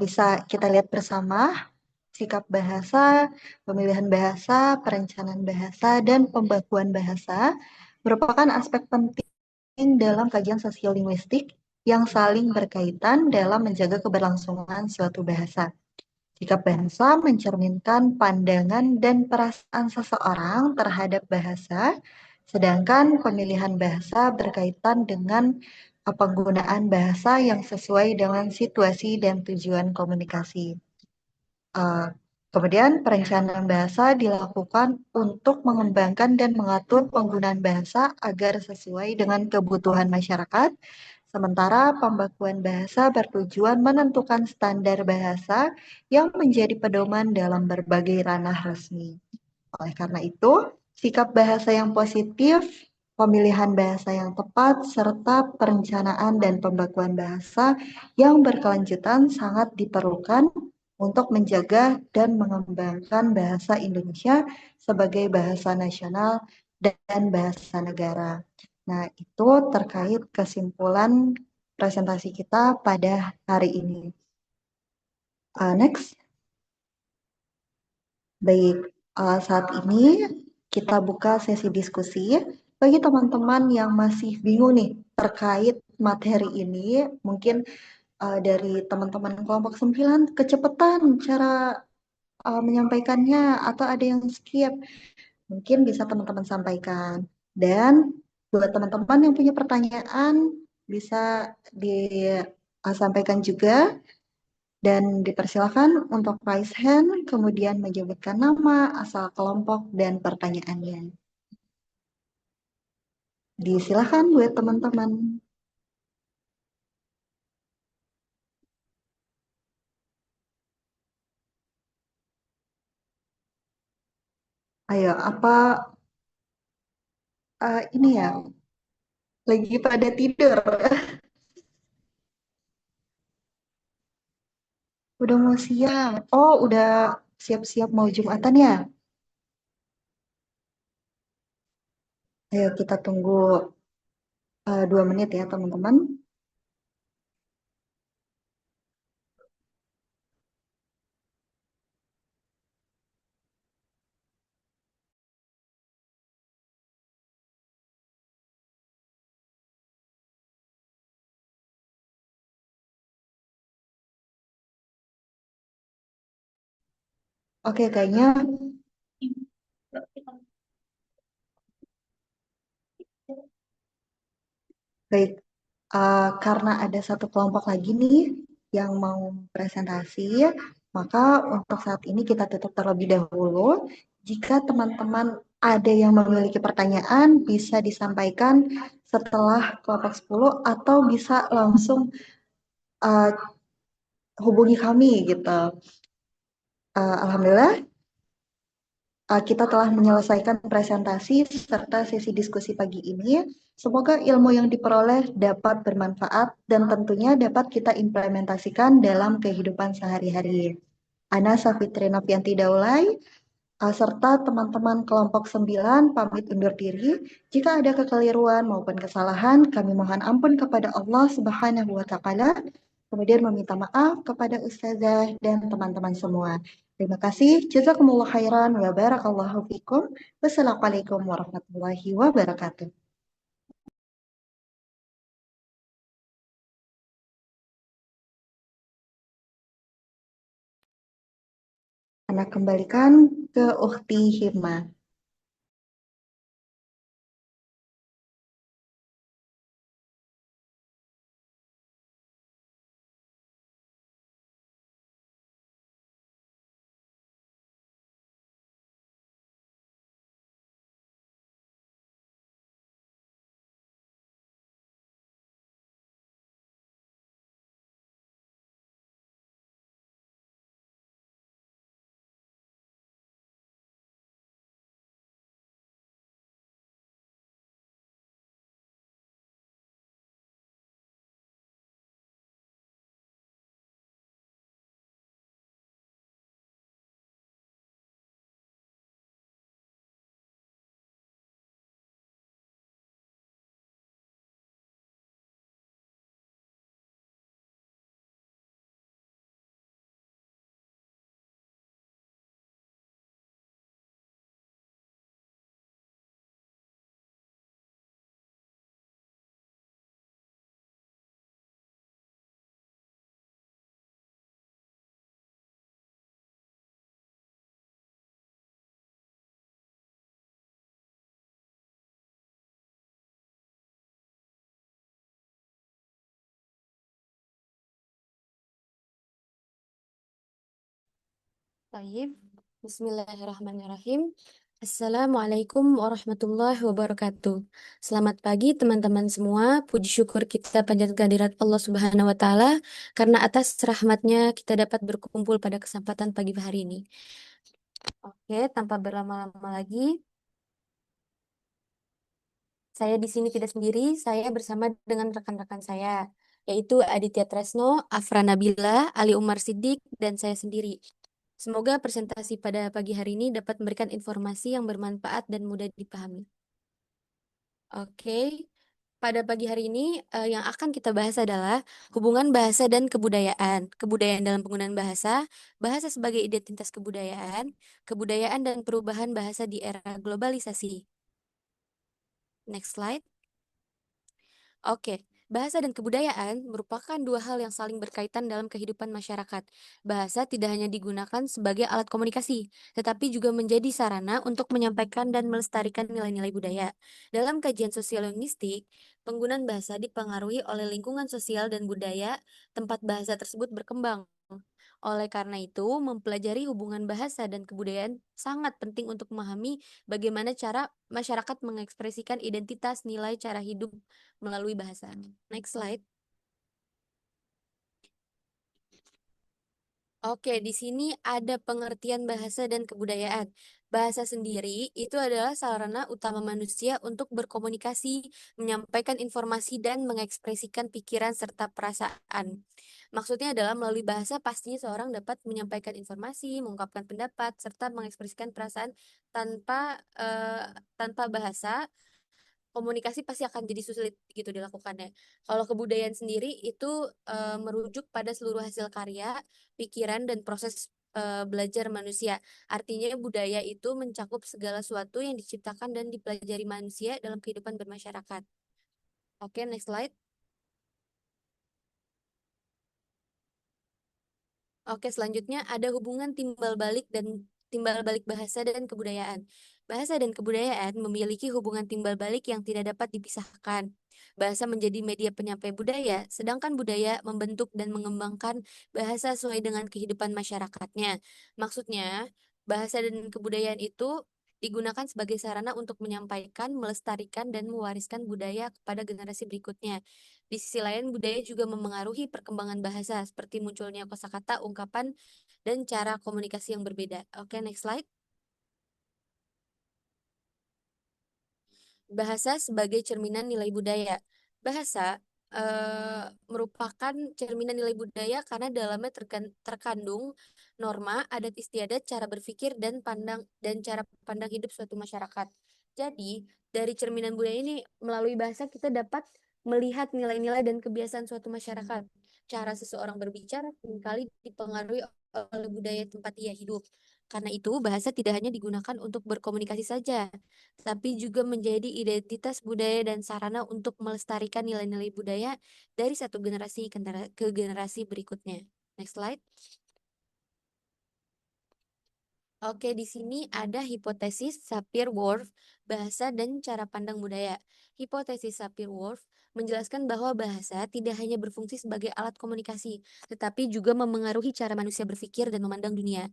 Bisa kita lihat bersama sikap bahasa, pemilihan bahasa, perencanaan bahasa, dan pembakuan bahasa merupakan aspek penting dalam kajian sosiolinguistik yang saling berkaitan dalam menjaga keberlangsungan suatu bahasa. Sikap bahasa mencerminkan pandangan dan perasaan seseorang terhadap bahasa, sedangkan pemilihan bahasa berkaitan dengan penggunaan bahasa yang sesuai dengan situasi dan tujuan komunikasi. Kemudian perencanaan bahasa dilakukan untuk mengembangkan dan mengatur penggunaan bahasa agar sesuai dengan kebutuhan masyarakat, sementara pembakuan bahasa bertujuan menentukan standar bahasa yang menjadi pedoman dalam berbagai ranah resmi. Oleh karena itu, sikap bahasa yang positif, pemilihan bahasa yang tepat, serta perencanaan dan pembakuan bahasa yang berkelanjutan sangat diperlukan untuk menjaga dan mengembangkan bahasa Indonesia sebagai bahasa nasional dan bahasa negara. Nah, itu terkait kesimpulan presentasi kita pada hari ini. Next. Baik, saat ini kita buka sesi diskusi. Bagi teman-teman yang masih bingung nih terkait materi ini, mungkin dari teman-teman kelompok 9 kecepatan cara menyampaikannya atau ada yang skip, mungkin bisa teman-teman sampaikan. Dan buat teman-teman yang punya pertanyaan bisa disampaikan juga. Dan dipersilakan untuk raise hand, kemudian menyebutkan nama, asal kelompok, dan pertanyaannya. Disilakan buat teman-teman. Ayo, apa ini ya, lagi pada tidur? Udah mau siang. Oh, udah siap-siap mau Jumatan ya? Ayo kita tunggu 2 menit ya teman-teman. Oke, kayaknya baik. Karena ada satu kelompok lagi nih yang mau presentasi, maka untuk saat ini kita tutup terlebih dahulu. Jika teman-teman ada yang memiliki pertanyaan, bisa disampaikan setelah kelompok 10 atau bisa langsung uh, hubungi kami gitu. Alhamdulillah, kita telah menyelesaikan presentasi serta sesi diskusi pagi ini. Semoga ilmu yang diperoleh dapat bermanfaat dan tentunya dapat kita implementasikan dalam kehidupan sehari-hari. Ana Safitri Novianti Daulay, serta teman-teman kelompok 9 pamit undur diri. Jika ada kekeliruan maupun kesalahan, kami mohon ampun kepada Allah Subhanahu wa Ta'ala. Kemudian meminta maaf kepada ustazah dan teman-teman semua. Terima kasih. Jazakumullah khairan wa barakallahu fikum. Wassalamualaikum warahmatullahi wabarakatuh. Anak kembalikan ke Ukhti Hima. Baik, Bismillahirrahmanirrahim. Assalamualaikum warahmatullahi wabarakatuh. Selamat pagi teman-teman semua. Puji syukur kita panjatkan kehadirat Allah Subhanahu wa Ta'ala karena atas rahmatnya kita dapat berkumpul pada kesempatan pagi hari ini. Oke, tanpa berlama-lama lagi, saya di sini tidak sendiri, saya bersama dengan rekan-rekan saya, yaitu Aditya Tresno, Afra Nabila, Ali Umar Siddiq, dan saya sendiri. Semoga presentasi pada pagi hari ini dapat memberikan informasi yang bermanfaat dan mudah dipahami. Oke, pada pagi hari ini yang akan kita bahas adalah hubungan bahasa dan kebudayaan, kebudayaan dalam penggunaan bahasa, bahasa sebagai identitas kebudayaan, kebudayaan dan perubahan bahasa di era globalisasi. Next slide. Oke, bahasa dan kebudayaan merupakan dua hal yang saling berkaitan dalam kehidupan masyarakat. Bahasa tidak hanya digunakan sebagai alat komunikasi, tetapi juga menjadi sarana untuk menyampaikan dan melestarikan nilai-nilai budaya. Dalam kajian sosiolinguistik, penggunaan bahasa dipengaruhi oleh lingkungan sosial dan budaya tempat bahasa tersebut berkembang. Oleh karena itu, mempelajari hubungan bahasa dan kebudayaan sangat penting untuk memahami bagaimana cara masyarakat mengekspresikan identitas, nilai, cara hidup melalui bahasa. Next slide. Oke, di sini ada pengertian bahasa dan kebudayaan. Bahasa sendiri itu adalah sarana utama manusia untuk berkomunikasi, menyampaikan informasi, dan mengekspresikan pikiran serta perasaan. Maksudnya adalah melalui bahasa pastinya seorang dapat menyampaikan informasi, mengungkapkan pendapat, serta mengekspresikan perasaan tanpa bahasa komunikasi pasti akan jadi sulit gitu dilakukannya. Kalau kebudayaan sendiri itu merujuk pada seluruh hasil karya, pikiran dan proses belajar manusia. Artinya budaya itu mencakup segala sesuatu yang diciptakan dan dipelajari manusia dalam kehidupan bermasyarakat. Oke, next slide. Oke, selanjutnya ada hubungan timbal balik bahasa dan kebudayaan. Bahasa dan kebudayaan memiliki hubungan timbal balik yang tidak dapat dipisahkan. Bahasa menjadi media penyampai budaya, sedangkan budaya membentuk dan mengembangkan bahasa sesuai dengan kehidupan masyarakatnya. Maksudnya, bahasa dan kebudayaan itu digunakan sebagai sarana untuk menyampaikan, melestarikan, dan mewariskan budaya kepada generasi berikutnya. Di sisi lain, budaya juga memengaruhi perkembangan bahasa, seperti munculnya kosakata, ungkapan, dan cara komunikasi yang berbeda. Oke, next slide. Bahasa sebagai cerminan nilai budaya. Bahasa merupakan cerminan nilai budaya karena dalamnya terkandung norma, adat istiadat, cara berpikir dan cara pandang hidup suatu masyarakat. Jadi, dari cerminan budaya ini melalui bahasa kita dapat melihat nilai-nilai dan kebiasaan suatu masyarakat. Cara seseorang berbicara seringkali dipengaruhi oleh budaya tempat ia hidup. Karena itu, bahasa tidak hanya digunakan untuk berkomunikasi saja, tapi juga menjadi identitas budaya dan sarana untuk melestarikan nilai-nilai budaya dari satu generasi ke generasi berikutnya. Next slide. Oke, di sini ada hipotesis Sapir-Whorf, bahasa dan cara pandang budaya. Hipotesis Sapir-Whorf menjelaskan bahwa bahasa tidak hanya berfungsi sebagai alat komunikasi, tetapi juga memengaruhi cara manusia berpikir dan memandang dunia.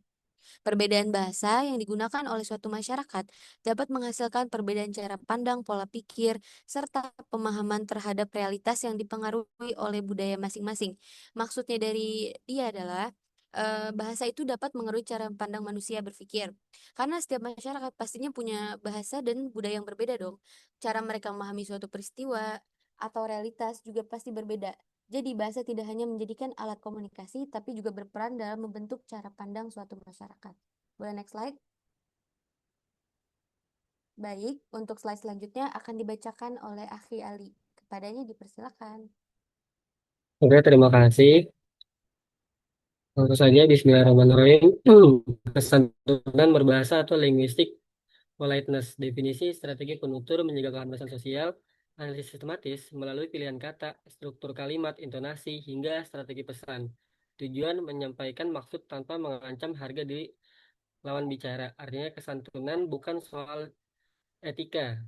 Perbedaan bahasa yang digunakan oleh suatu masyarakat dapat menghasilkan perbedaan cara pandang, pola pikir, serta pemahaman terhadap realitas yang dipengaruhi oleh budaya masing-masing. Maksudnya dari dia adalah bahasa itu dapat mengaruhi cara pandang manusia berpikir. Karena setiap masyarakat pastinya punya bahasa dan budaya yang berbeda dong. Cara mereka memahami suatu peristiwa atau realitas juga pasti berbeda. Jadi, bahasa tidak hanya menjadikan alat komunikasi, tapi juga berperan dalam membentuk cara pandang suatu masyarakat. Boleh next slide? Baik, untuk slide selanjutnya akan dibacakan oleh Akhi Ali. Kepadanya dipersilakan. Oke, terima kasih. Tentu saja Bismillahirrahmanirrahim. Kesantunan berbahasa atau linguistik politeness. Definisi strategi penutur menjaga kehormatan sosial, analisis sistematis melalui pilihan kata, struktur kalimat, intonasi, hingga strategi pesan. Tujuan menyampaikan maksud tanpa mengancam harga diri lawan bicara. Artinya kesantunan bukan soal etika.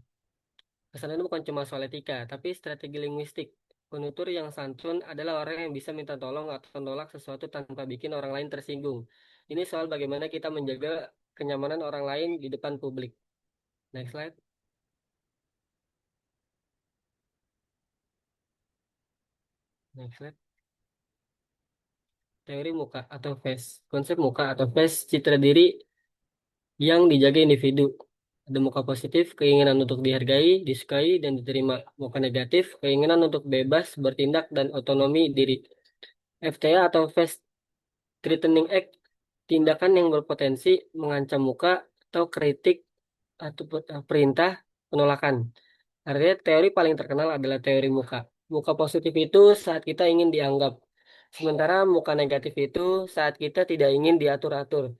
Kesantunan bukan cuma soal etika, tapi strategi linguistik. Penutur yang santun adalah orang yang bisa minta tolong atau nolak sesuatu tanpa bikin orang lain tersinggung. Ini soal bagaimana kita menjaga kenyamanan orang lain di depan publik. Next slide. Next slide. Teori muka atau face. Konsep muka atau face citra diri yang dijaga individu. Ada muka positif, keinginan untuk dihargai, disukai, dan diterima. Muka negatif, keinginan untuk bebas, bertindak, dan otonomi diri. FTA atau face threatening act, tindakan yang berpotensi mengancam muka atau kritik atau perintah penolakan. Artinya teori paling terkenal adalah teori muka. Muka positif itu saat kita ingin dianggap. Sementara muka negatif itu saat kita tidak ingin diatur-atur.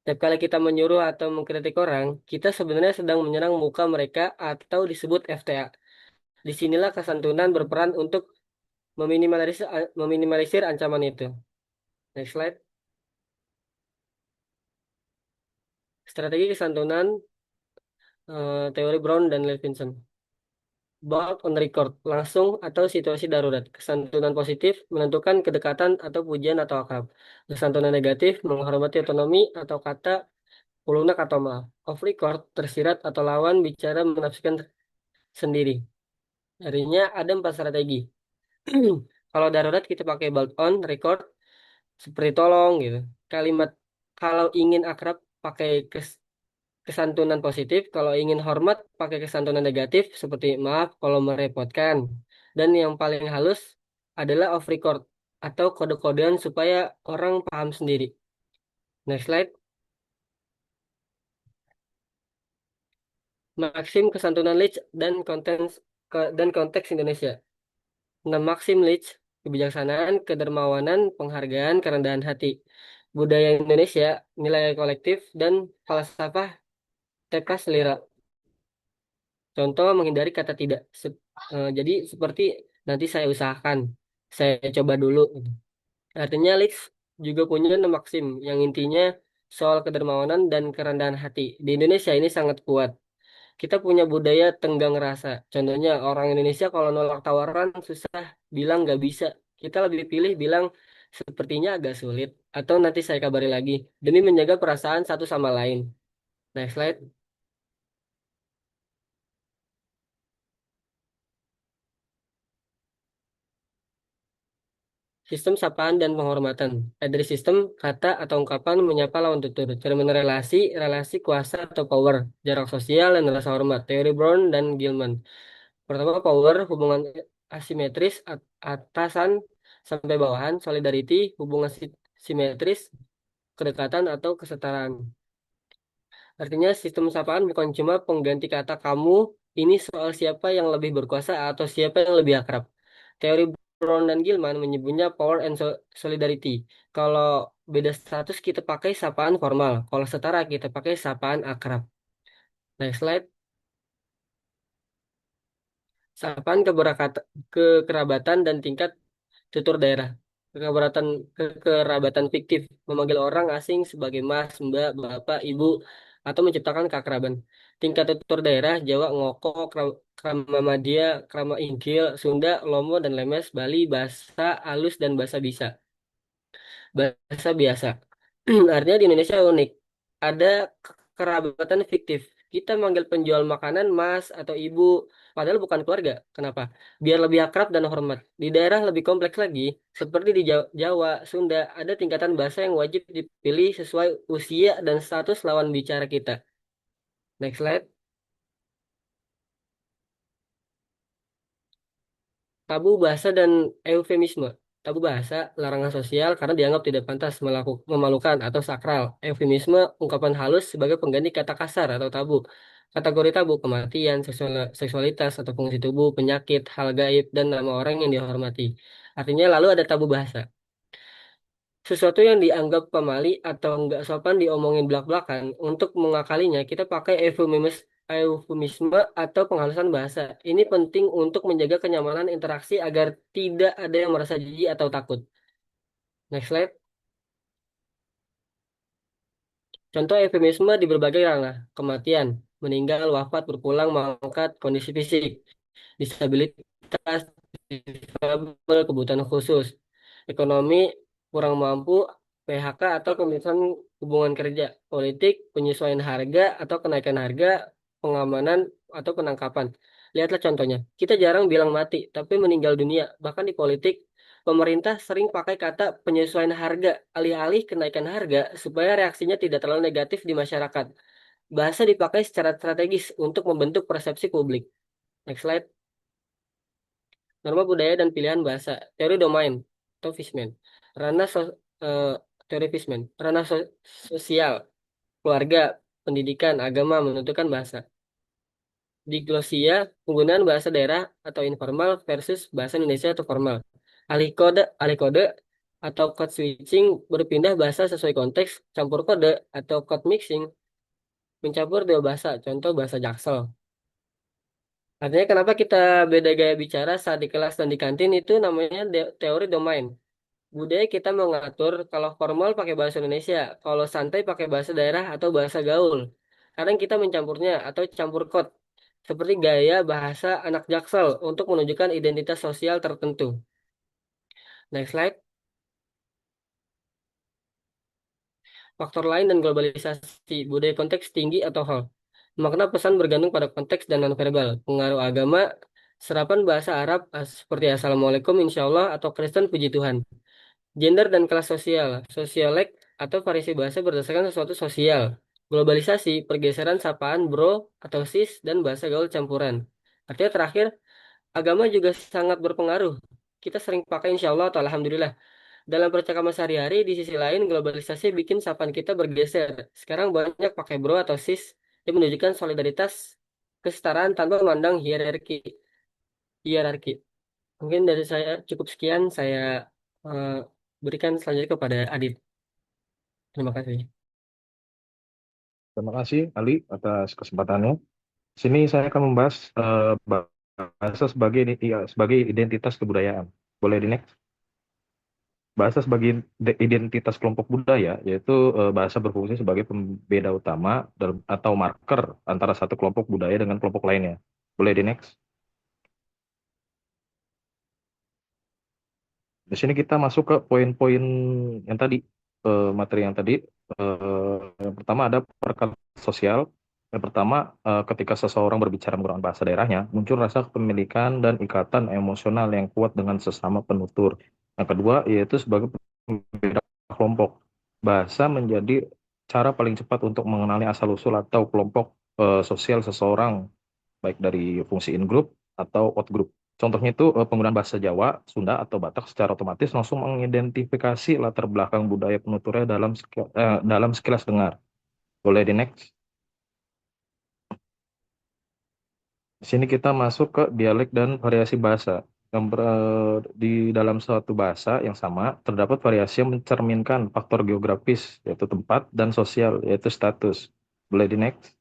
Setiap kali kita menyuruh atau mengkritik orang, kita sebenarnya sedang menyerang muka mereka atau disebut FTA. Disinilah kesantunan berperan untuk meminimalisir ancaman itu. Next slide. Strategi kesantunan teori Brown dan Levinson. Bold on record, langsung atau situasi darurat. Kesantunan positif menentukan kedekatan atau pujian atau akrab. Kesantunan negatif menghormati otonomi atau kata lunak atau maaf. Off record, tersirat atau lawan bicara menafsirkan sendiri. Artinya ada 4 strategi. Kalau darurat kita pakai bold on record, seperti tolong gitu. Kalimat kalau ingin akrab pakai kesantunan positif, kalau ingin hormat pakai kesantunan negatif seperti maaf kalau merepotkan. Dan yang paling halus adalah off record atau kode-kodean supaya orang paham sendiri. Next slide. Maksim kesantunan Leach dan konteks Indonesia. 6 Maksim Leach, kebijaksanaan, kedermawanan, penghargaan, kerendahan hati. Budaya Indonesia, nilai kolektif, dan falsafah teka selera. Contoh menghindari kata tidak. Jadi seperti nanti saya usahakan, saya coba dulu. Artinya Lex juga punya 6 maksim yang intinya soal kedermawanan dan kerendahan hati. Di Indonesia ini sangat kuat. Kita punya budaya tenggang rasa. Contohnya orang Indonesia kalau nolak tawaran susah bilang nggak bisa. Kita lebih pilih bilang sepertinya agak sulit atau nanti saya kabari lagi demi menjaga perasaan satu sama lain. Next slide. Sistem sapaan dan penghormatan. Dari sistem kata atau ungkapan menyapa lawan tutur. Cermin relasi, relasi kuasa atau power, jarak sosial dan rasa hormat. Teori Brown dan Gilman. Pertama, power, hubungan asimetris, atasan sampai bawahan. Solidarity, hubungan simetris, kedekatan atau kesetaraan. Artinya sistem sapaan bukan cuma pengganti kata kamu, ini soal siapa yang lebih berkuasa atau siapa yang lebih akrab. Teori Brown dan Gilman menyebutnya power and solidarity. Kalau beda status kita pakai sapaan formal, kalau setara kita pakai sapaan akrab. Next slide. Sapaan kekerabatan dan tingkat tutur daerah. Kekerabatan kekerabatan fiktif, memanggil orang asing sebagai mas, mbak, bapak, ibu, atau menciptakan keakraban. Tingkat tutur daerah Jawa Ngoko, Krama Madia, Krama Inggil, Sunda, Lomo dan Lemes, Bali, bahasa alus dan bahasa bisa. Bahasa biasa. Artinya di Indonesia unik. Ada kerabatan fiktif. Kita manggil penjual makanan mas atau ibu, padahal bukan keluarga. Kenapa? Biar lebih akrab dan hormat. Di daerah lebih kompleks lagi, seperti di Jawa, Sunda, ada tingkatan bahasa yang wajib dipilih sesuai usia dan status lawan bicara kita. Next slide. Tabu bahasa dan eufemisme. Tabu bahasa, larangan sosial karena dianggap tidak pantas memalukan atau sakral. Eufemisme, ungkapan halus sebagai pengganti kata kasar atau tabu. Kategori tabu, kematian, seksualitas atau fungsi tubuh, penyakit, hal gaib, dan nama orang yang dihormati. Artinya lalu ada tabu bahasa. Sesuatu yang dianggap pamali atau enggak sopan diomongin belak-belakan, untuk mengakalinya kita pakai eufemisme atau penghalusan bahasa. Ini penting untuk menjaga kenyamanan interaksi agar tidak ada yang merasa jijik atau takut. Next slide. Contoh eufemisme di berbagai ranah. Kematian, meninggal, wafat, berpulang, mangkat, kondisi fisik, disabilitas, difabel, kebutuhan khusus, ekonomi, kurang mampu, PHK atau pemeriksaan hubungan kerja, politik, penyesuaian harga atau kenaikan harga, pengamanan atau penangkapan. Lihatlah contohnya. Kita jarang bilang mati, tapi meninggal dunia. Bahkan di politik, pemerintah sering pakai kata penyesuaian harga, alih-alih kenaikan harga, supaya reaksinya tidak terlalu negatif di masyarakat. Bahasa dipakai secara strategis untuk membentuk persepsi publik. Next slide. Norma budaya dan pilihan bahasa. Teori domain atau Fishman. Ranah eh, teori Fishman. Ranah sosial, keluarga, pendidikan, agama menentukan bahasa. Diglosia, penggunaan bahasa daerah atau informal versus bahasa Indonesia atau formal. Alih kode atau code switching, berpindah bahasa sesuai konteks. Campur kode atau code mixing, mencampur dua bahasa. Contoh bahasa Jaksel. Artinya kenapa kita beda gaya bicara saat di kelas dan di kantin, itu namanya teori domain. Budaya kita mengatur kalau formal pakai bahasa Indonesia, kalau santai pakai bahasa daerah atau bahasa gaul. Kadang kita mencampurnya atau campur kode, seperti gaya bahasa anak Jaksel untuk menunjukkan identitas sosial tertentu. Next slide. Faktor lain dan globalisasi, budaya konteks tinggi atau hal. Makna pesan bergantung pada konteks dan nonverbal. Pengaruh agama, serapan bahasa Arab seperti Assalamualaikum, Insya Allah, atau Kristen, Puji Tuhan. Gender dan kelas sosial, sosiolek atau variasi bahasa berdasarkan sesuatu sosial. Globalisasi, pergeseran sapaan bro atau sis dan bahasa gaul campuran. Artinya terakhir, agama juga sangat berpengaruh. Kita sering pakai insya Allah atau alhamdulillah. Dalam percakapan sehari-hari, di sisi lain globalisasi bikin sapaan kita bergeser. Sekarang banyak pakai bro atau sis yang menunjukkan solidaritas, kesetaraan tanpa memandang hierarki. Hierarki. Mungkin dari saya cukup sekian, saya eh, berikan selanjutnya kepada Adit. Terima kasih. Terima kasih Ali atas kesempatannya. Sini saya akan membahas bahasa sebagai sebagai identitas kebudayaan. Boleh di next? Bahasa sebagai identitas kelompok budaya, yaitu bahasa berfungsi sebagai pembeda utama atau marker antara satu kelompok budaya dengan kelompok lainnya. Boleh di next? Di sini kita masuk ke poin-poin yang tadi, materi yang tadi. Yang pertama ada perekat sosial. Yang pertama, ketika seseorang berbicara menggunakan bahasa daerahnya, muncul rasa kepemilikan dan ikatan emosional yang kuat dengan sesama penutur. Yang kedua yaitu sebagai pembeda kelompok. Bahasa menjadi cara paling cepat untuk mengenali asal-usul atau kelompok sosial seseorang, baik dari fungsi in-group atau out-group. Contohnya itu penggunaan bahasa Jawa, Sunda, atau Batak secara otomatis langsung mengidentifikasi latar belakang budaya penuturnya dalam sekilas dengar. Boleh di next? Di sini kita masuk ke dialek dan variasi bahasa. Di dalam suatu bahasa yang sama, terdapat variasi yang mencerminkan faktor geografis, yaitu tempat, dan sosial, yaitu status. Boleh di next?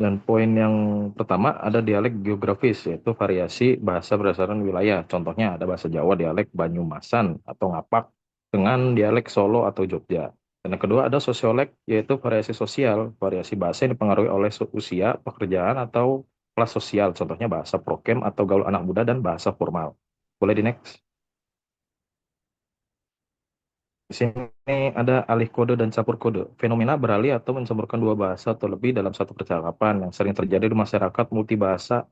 Dan poin yang pertama ada dialek geografis, yaitu variasi bahasa berdasarkan wilayah. Contohnya ada bahasa Jawa dialek Banyumasan atau Ngapak dengan dialek Solo atau Jogja. Dan yang kedua ada sosiolek, yaitu variasi sosial, variasi bahasa yang dipengaruhi oleh usia, pekerjaan, atau kelas sosial. Contohnya bahasa prokem atau gaul anak muda dan bahasa formal. Boleh di next? Di sini ada alih kode dan campur kode. Fenomena beralih atau mencampurkan dua bahasa atau lebih dalam satu percakapan yang sering terjadi di masyarakat multibahasa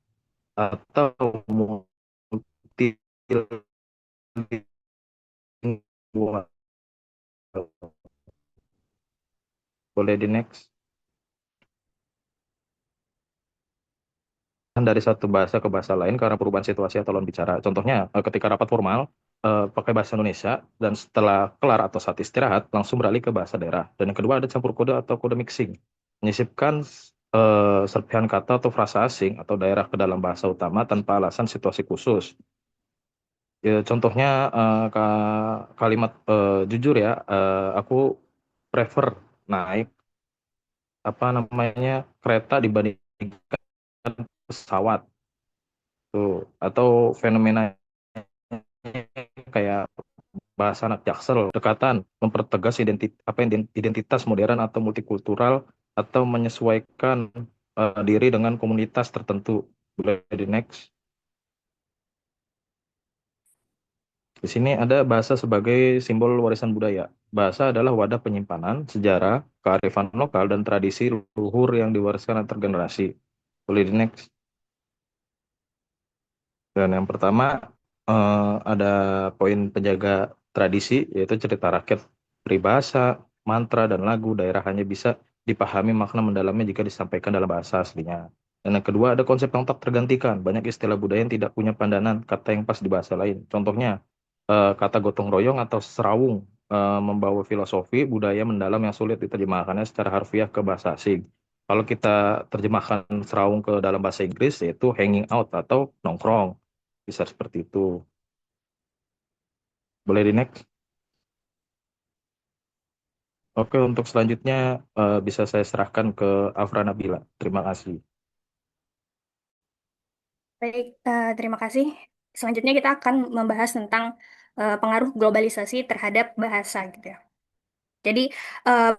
atau multilingual. Boleh di next? Dari satu bahasa ke bahasa lain karena perubahan situasi atau lawan bicara. Contohnya, ketika rapat formal, pakai bahasa Indonesia, dan setelah kelar atau saat istirahat, langsung beralih ke bahasa daerah. Dan yang kedua ada campur kode atau kode mixing. Menyisipkan serpihan kata atau frasa asing atau daerah ke dalam bahasa utama tanpa alasan situasi khusus. Ya, contohnya kalimat jujur ya, aku prefer naik apa namanya kereta dibandingkan pesawat tuh, atau fenomena kayak bahasa anak Jaksel dekatan mempertegas identitas modern atau multikultural atau menyesuaikan diri dengan komunitas tertentu. Boleh di next? Di sini ada bahasa sebagai simbol warisan budaya. Bahasa adalah wadah penyimpanan sejarah, kearifan lokal, dan tradisi luhur yang diwariskan antar generasi. Boleh di next? Dan yang pertama ada poin penjaga tradisi, yaitu cerita rakyat, peribahasa, mantra, dan lagu daerah hanya bisa dipahami makna mendalamnya jika disampaikan dalam bahasa aslinya. Dan yang kedua ada konsep yang tak tergantikan. Banyak istilah budaya yang tidak punya pandanan kata yang pas di bahasa lain. Contohnya kata gotong royong atau serawung membawa filosofi budaya mendalam yang sulit diterjemahkannya secara harfiah ke bahasa asing. Kalau kita terjemahkan serawung ke dalam bahasa Inggris, yaitu hanging out atau nongkrong. Bisa seperti itu. Boleh di next? Oke, untuk selanjutnya bisa saya serahkan ke Afra Nabila. Terima kasih. Baik, terima kasih. Selanjutnya kita akan membahas tentang pengaruh globalisasi terhadap bahasa gitu ya. Jadi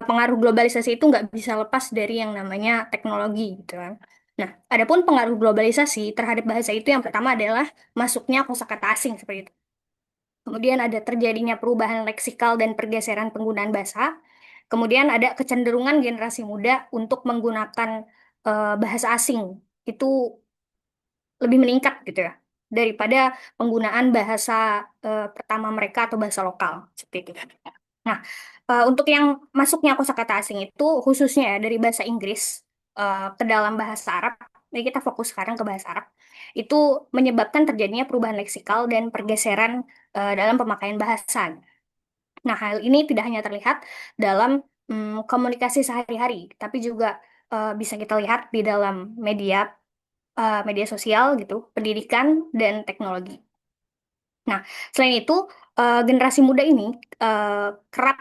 pengaruh globalisasi itu nggak bisa lepas dari yang namanya teknologi gitu kan. Nah, adapun pengaruh globalisasi terhadap bahasa itu yang pertama adalah masuknya kosakata asing seperti itu. Kemudian ada terjadinya perubahan leksikal dan pergeseran penggunaan bahasa. Kemudian ada kecenderungan generasi muda untuk menggunakan bahasa asing. Itu lebih meningkat gitu ya daripada penggunaan bahasa pertama mereka atau bahasa lokal seperti itu. Nah, untuk yang masuknya kosakata asing itu khususnya ya dari bahasa Inggris ke dalam bahasa Arab. Jadi kita fokus sekarang ke bahasa Arab. Itu menyebabkan terjadinya perubahan leksikal dan pergeseran dalam pemakaian bahasa. Nah, hal ini tidak hanya terlihat dalam komunikasi sehari-hari, tapi juga bisa kita lihat di dalam media sosial gitu, pendidikan dan teknologi. Nah, selain itu generasi muda ini kerap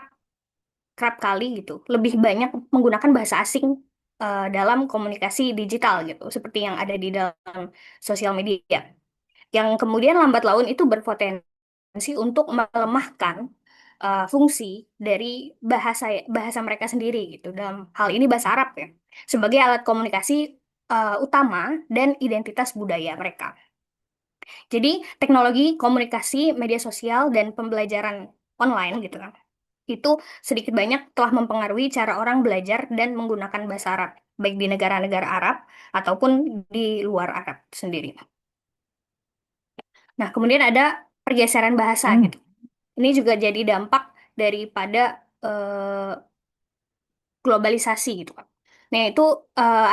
kerap kali gitu lebih banyak menggunakan bahasa asing dalam komunikasi digital gitu, seperti yang ada di dalam sosial media, yang kemudian lambat laun itu berpotensi untuk melemahkan fungsi dari bahasa bahasa mereka sendiri gitu. Dalam hal ini bahasa Arab ya, sebagai alat komunikasi utama dan identitas budaya mereka. Jadi teknologi komunikasi, media sosial, dan pembelajaran online gitu kan, itu sedikit banyak telah mempengaruhi cara orang belajar dan menggunakan bahasa Arab, baik di negara-negara Arab ataupun di luar Arab sendiri. Nah, kemudian ada pergeseran bahasa gitu. Ini juga jadi dampak daripada globalisasi gitu kan. Nah, itu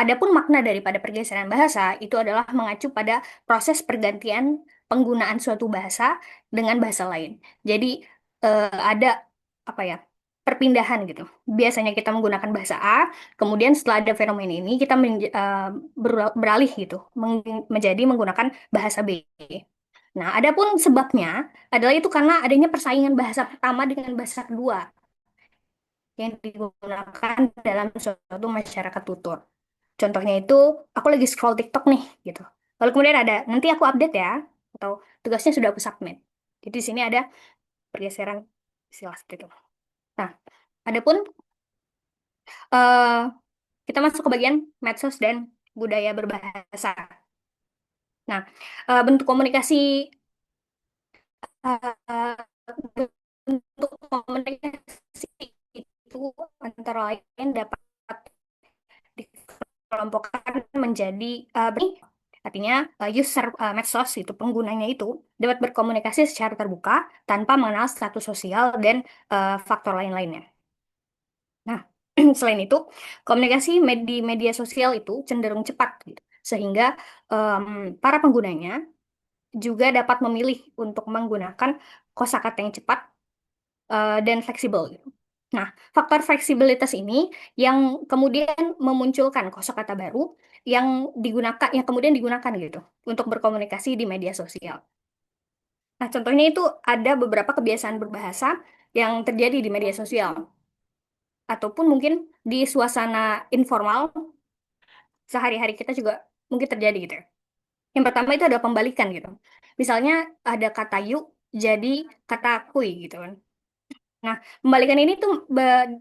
adapun makna daripada pergeseran bahasa itu adalah mengacu pada proses pergantian penggunaan suatu bahasa dengan bahasa lain. Jadi ada apa ya? Perpindahan gitu. Biasanya kita menggunakan bahasa A, kemudian setelah ada fenomena ini kita beralih gitu menjadi menggunakan bahasa B. Nah, adapun sebabnya adalah itu karena adanya persaingan bahasa pertama dengan bahasa kedua yang digunakan dalam suatu masyarakat tutur. Contohnya itu, aku lagi scroll TikTok nih, gitu. Lalu kemudian ada, nanti aku update ya, atau tugasnya sudah aku submit. Jadi di sini ada pergeseran istilah seperti itu. Nah, adapun eh, kita masuk ke bagian medsos dan budaya berbahasa. Nah, bentuk komunikasi eh, bentuk komunikasi itu antara lain dapat dikelompokkan menjadi artinya user medsos itu penggunanya itu dapat berkomunikasi secara terbuka tanpa mengenal status sosial dan faktor lain-lainnya. Nah, selain itu, komunikasi di media sosial itu cenderung cepat gitu, sehingga para penggunanya juga dapat memilih untuk menggunakan kosakata yang cepat dan fleksibel gitu. Nah, faktor fleksibilitas ini yang kemudian memunculkan kosakata baru yang kemudian digunakan gitu untuk berkomunikasi di media sosial. Nah, contohnya itu ada beberapa kebiasaan berbahasa yang terjadi di media sosial ataupun mungkin di suasana informal sehari-hari kita juga mungkin terjadi gitu ya. Yang pertama itu ada pembalikan gitu. Misalnya ada kata yuk jadi kata kui gitu kan. Nah, pembalikan ini tuh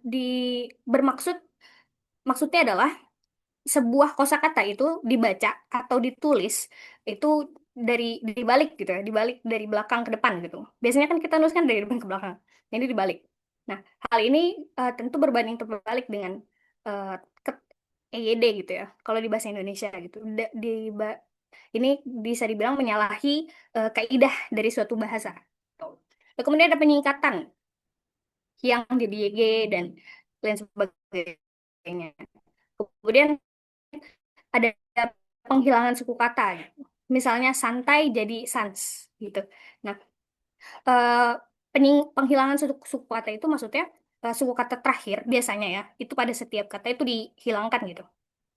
di bermaksud maksudnya adalah sebuah kosakata itu dibaca atau ditulis itu dibalik gitu ya, dibalik dari belakang ke depan gitu. Biasanya kan kita nulis kan dari depan ke belakang. Ini dibalik. Nah, hal ini tentu berbanding terbalik dengan uh, EYD gitu ya. Kalau di bahasa Indonesia gitu. Ini bisa dibilang menyalahi kaidah dari suatu bahasa. Kemudian ada penyingkatan yang jadi YG dan lain sebagainya. Kemudian ada penghilangan suku kata, gitu. Misalnya santai jadi sans gitu. Nah, eh, penghilangan suku kata itu maksudnya suku kata terakhir biasanya ya, itu pada setiap kata itu dihilangkan gitu.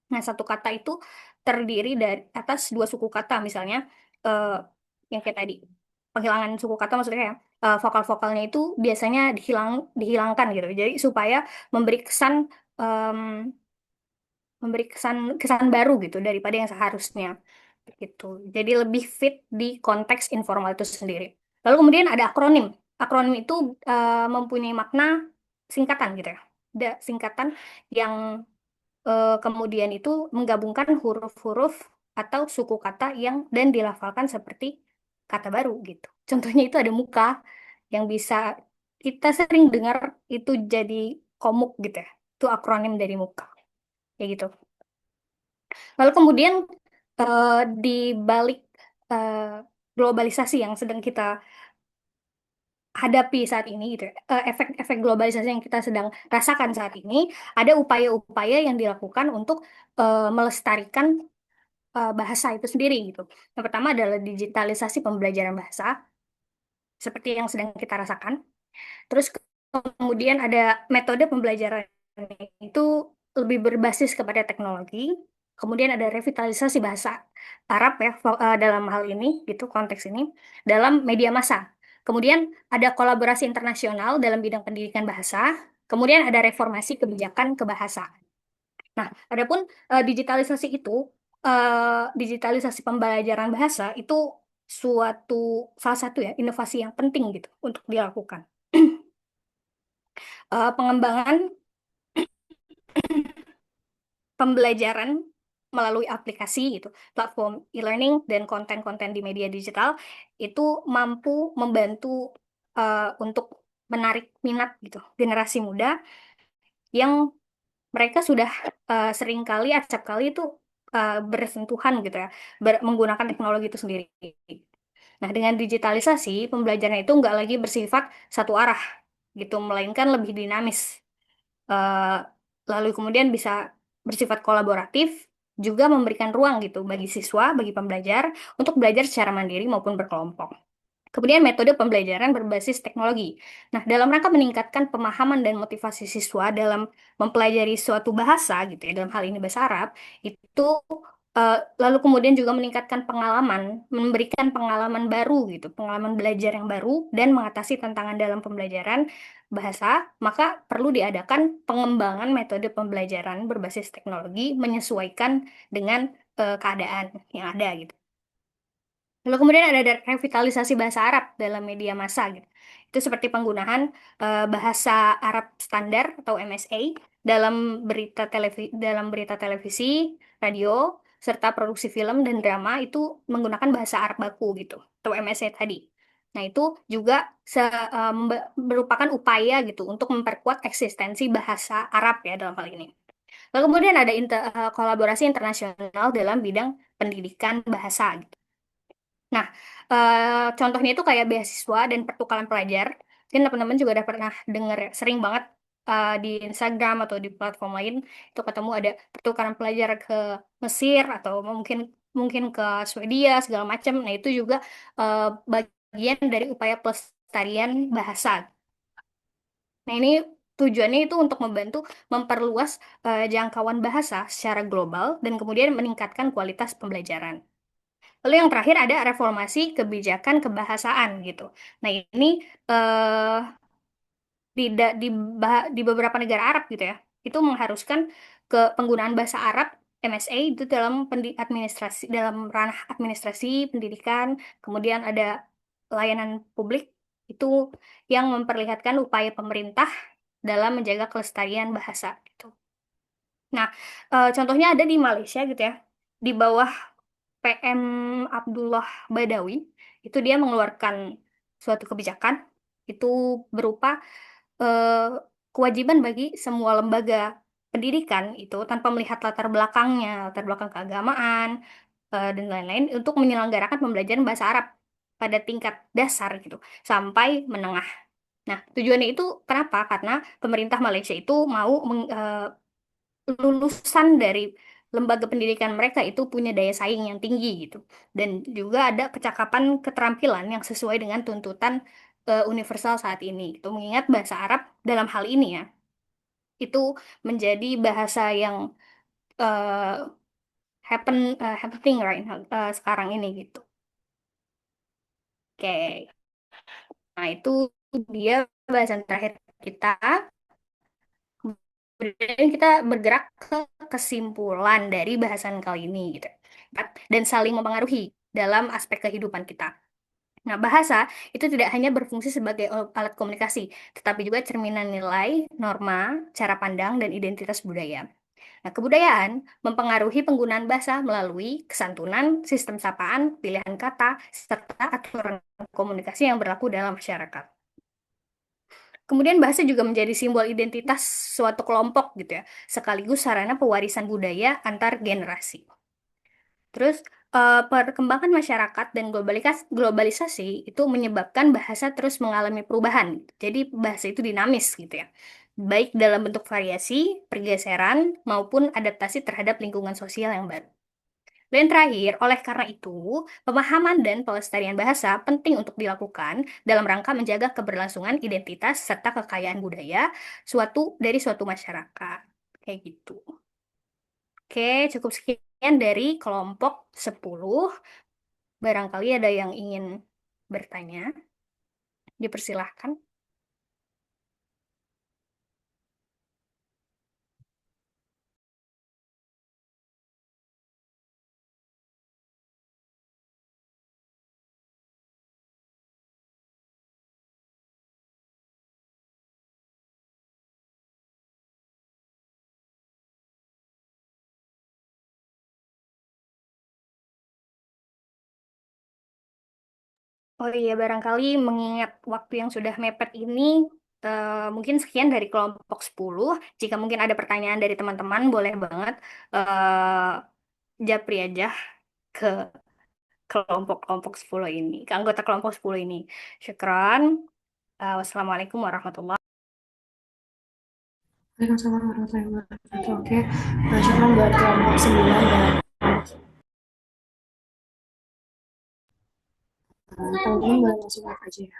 Nah, satu kata itu terdiri dari atas dua suku kata misalnya eh, yang kayak tadi. Penghilangan suku kata maksudnya ya vokal-vokalnya itu biasanya dihilangkan gitu. Jadi supaya memberi kesan em, memberi kesan kesan baru gitu daripada yang seharusnya gitu. Jadi lebih fit di konteks informal itu sendiri. Lalu kemudian ada akronim. Akronim itu mempunyai makna singkatan gitu ya. Ada singkatan yang kemudian itu menggabungkan huruf-huruf atau suku kata yang dan dilafalkan seperti kata baru gitu. Contohnya itu ada muka yang bisa kita sering dengar itu jadi komuk gitu ya. Itu akronim dari muka. Kayak gitu. Lalu kemudian di balik eh, globalisasi yang sedang kita hadapi saat ini gitu ya, efek-efek globalisasi yang kita sedang rasakan saat ini, ada upaya-upaya yang dilakukan untuk melestarikan bahasa itu sendiri gitu. Yang pertama adalah digitalisasi pembelajaran bahasa seperti yang sedang kita rasakan. Terus kemudian ada metode pembelajaran itu lebih berbasis kepada teknologi. Kemudian ada revitalisasi bahasa Arab ya dalam hal ini gitu konteks ini dalam media massa. Kemudian ada kolaborasi internasional dalam bidang pendidikan bahasa. Kemudian ada reformasi kebijakan kebahasaan. Nah, adapun digitalisasi pembelajaran bahasa itu salah satu ya inovasi yang penting gitu untuk dilakukan. Pengembangan pembelajaran melalui aplikasi gitu, platform e-learning dan konten-konten di media digital itu mampu membantu untuk menarik minat gitu generasi muda yang mereka sudah seringkali acap kali itu bersentuhan gitu ya menggunakan teknologi itu sendiri. Nah, dengan digitalisasi, pembelajaran itu nggak lagi bersifat satu arah gitu, melainkan lebih dinamis. Eh, Lalu kemudian bisa bersifat kolaboratif, juga memberikan ruang gitu bagi siswa, bagi pembelajar untuk belajar secara mandiri maupun berkelompok. Kemudian metode pembelajaran berbasis teknologi. Nah, dalam rangka meningkatkan pemahaman dan motivasi siswa dalam mempelajari suatu bahasa gitu ya, dalam hal ini bahasa Arab, itu lalu kemudian juga meningkatkan pengalaman, memberikan pengalaman baru gitu, pengalaman belajar yang baru dan mengatasi tantangan dalam pembelajaran bahasa, maka perlu diadakan pengembangan metode pembelajaran berbasis teknologi menyesuaikan dengan keadaan yang ada gitu. Lalu kemudian ada revitalisasi bahasa Arab dalam media massa gitu. Itu seperti penggunaan bahasa Arab standar atau MSA dalam berita televisi, radio, serta produksi film dan drama itu menggunakan bahasa Arab baku gitu atau MSA tadi. Nah, itu juga merupakan upaya gitu untuk memperkuat eksistensi bahasa Arab ya dalam hal ini. Lalu kemudian ada kolaborasi internasional dalam bidang pendidikan bahasa gitu. Nah, contohnya itu kayak beasiswa dan pertukaran pelajar. Mungkin teman-teman juga udah pernah dengar ya, sering banget di Instagram atau di platform lain itu ketemu ada pertukaran pelajar ke Mesir atau mungkin mungkin ke Swedia segala macam. Nah, itu juga eh, bagian dari upaya pelestarian bahasa. Nah, ini tujuannya itu untuk membantu memperluas jangkauan bahasa secara global dan kemudian meningkatkan kualitas pembelajaran. Lalu yang terakhir ada reformasi kebijakan kebahasaan gitu. Nah, ini eh, tidak di beberapa negara Arab gitu ya. Itu mengharuskan ke penggunaan bahasa Arab MSA itu dalam administrasi dalam ranah administrasi pendidikan, kemudian ada layanan publik itu yang memperlihatkan upaya pemerintah dalam menjaga kelestarian bahasa gitu. Nah, contohnya ada di Malaysia gitu ya. Di bawah PM Abdullah Badawi itu dia mengeluarkan suatu kebijakan itu berupa eh, kewajiban bagi semua lembaga pendidikan itu tanpa melihat latar belakangnya, latar belakang keagamaan dan lain-lain untuk menyelenggarakan pembelajaran bahasa Arab pada tingkat dasar gitu sampai menengah. Nah, tujuannya itu kenapa? Karena pemerintah Malaysia itu mau lulusan dari lembaga pendidikan mereka itu punya daya saing yang tinggi gitu. Dan juga ada kecakapan keterampilan yang sesuai dengan tuntutan universal saat ini. Itu mengingat bahasa Arab dalam hal ini ya, itu menjadi bahasa yang eh, happening right now, sekarang ini gitu. Oke. Nah, itu dia bahasan terakhir kita. Kemudian kita bergerak ke kesimpulan dari bahasan kali ini gitu. Dan saling mempengaruhi dalam aspek kehidupan kita. Nah, bahasa itu tidak hanya berfungsi sebagai alat komunikasi, tetapi juga cerminan nilai, norma, cara pandang, dan identitas budaya. Nah, kebudayaan mempengaruhi penggunaan bahasa melalui kesantunan, sistem sapaan, pilihan kata, serta aturan komunikasi yang berlaku dalam masyarakat. Kemudian bahasa juga menjadi simbol identitas suatu kelompok gitu ya, sekaligus sarana pewarisan budaya antar generasi. Terus perkembangan masyarakat dan globalisasi itu menyebabkan bahasa terus mengalami perubahan. Jadi bahasa itu dinamis gitu ya. Baik dalam bentuk variasi, pergeseran, maupun adaptasi terhadap lingkungan sosial yang baru. Dan terakhir, oleh karena itu, pemahaman dan pelestarian bahasa penting untuk dilakukan dalam rangka menjaga keberlangsungan identitas serta kekayaan budaya suatu masyarakat. Kayak gitu. Oke, cukup sekian dari kelompok 10. Barangkali ada yang ingin bertanya, dipersilahkan. Oh iya, barangkali mengingat waktu yang sudah mepet ini, mungkin sekian dari kelompok 10. Jika mungkin ada pertanyaan dari teman-teman, boleh banget japri aja ke kelompok-kelompok 10 ini, ke anggota kelompok 10 ini. Syukran. Wassalamualaikum warahmatullahi. Waalaikumsalam warahmatullahi wabarakatuh. Oke, syukran buat kelompok 9 dan teman-teman boleh masuk live aja ya.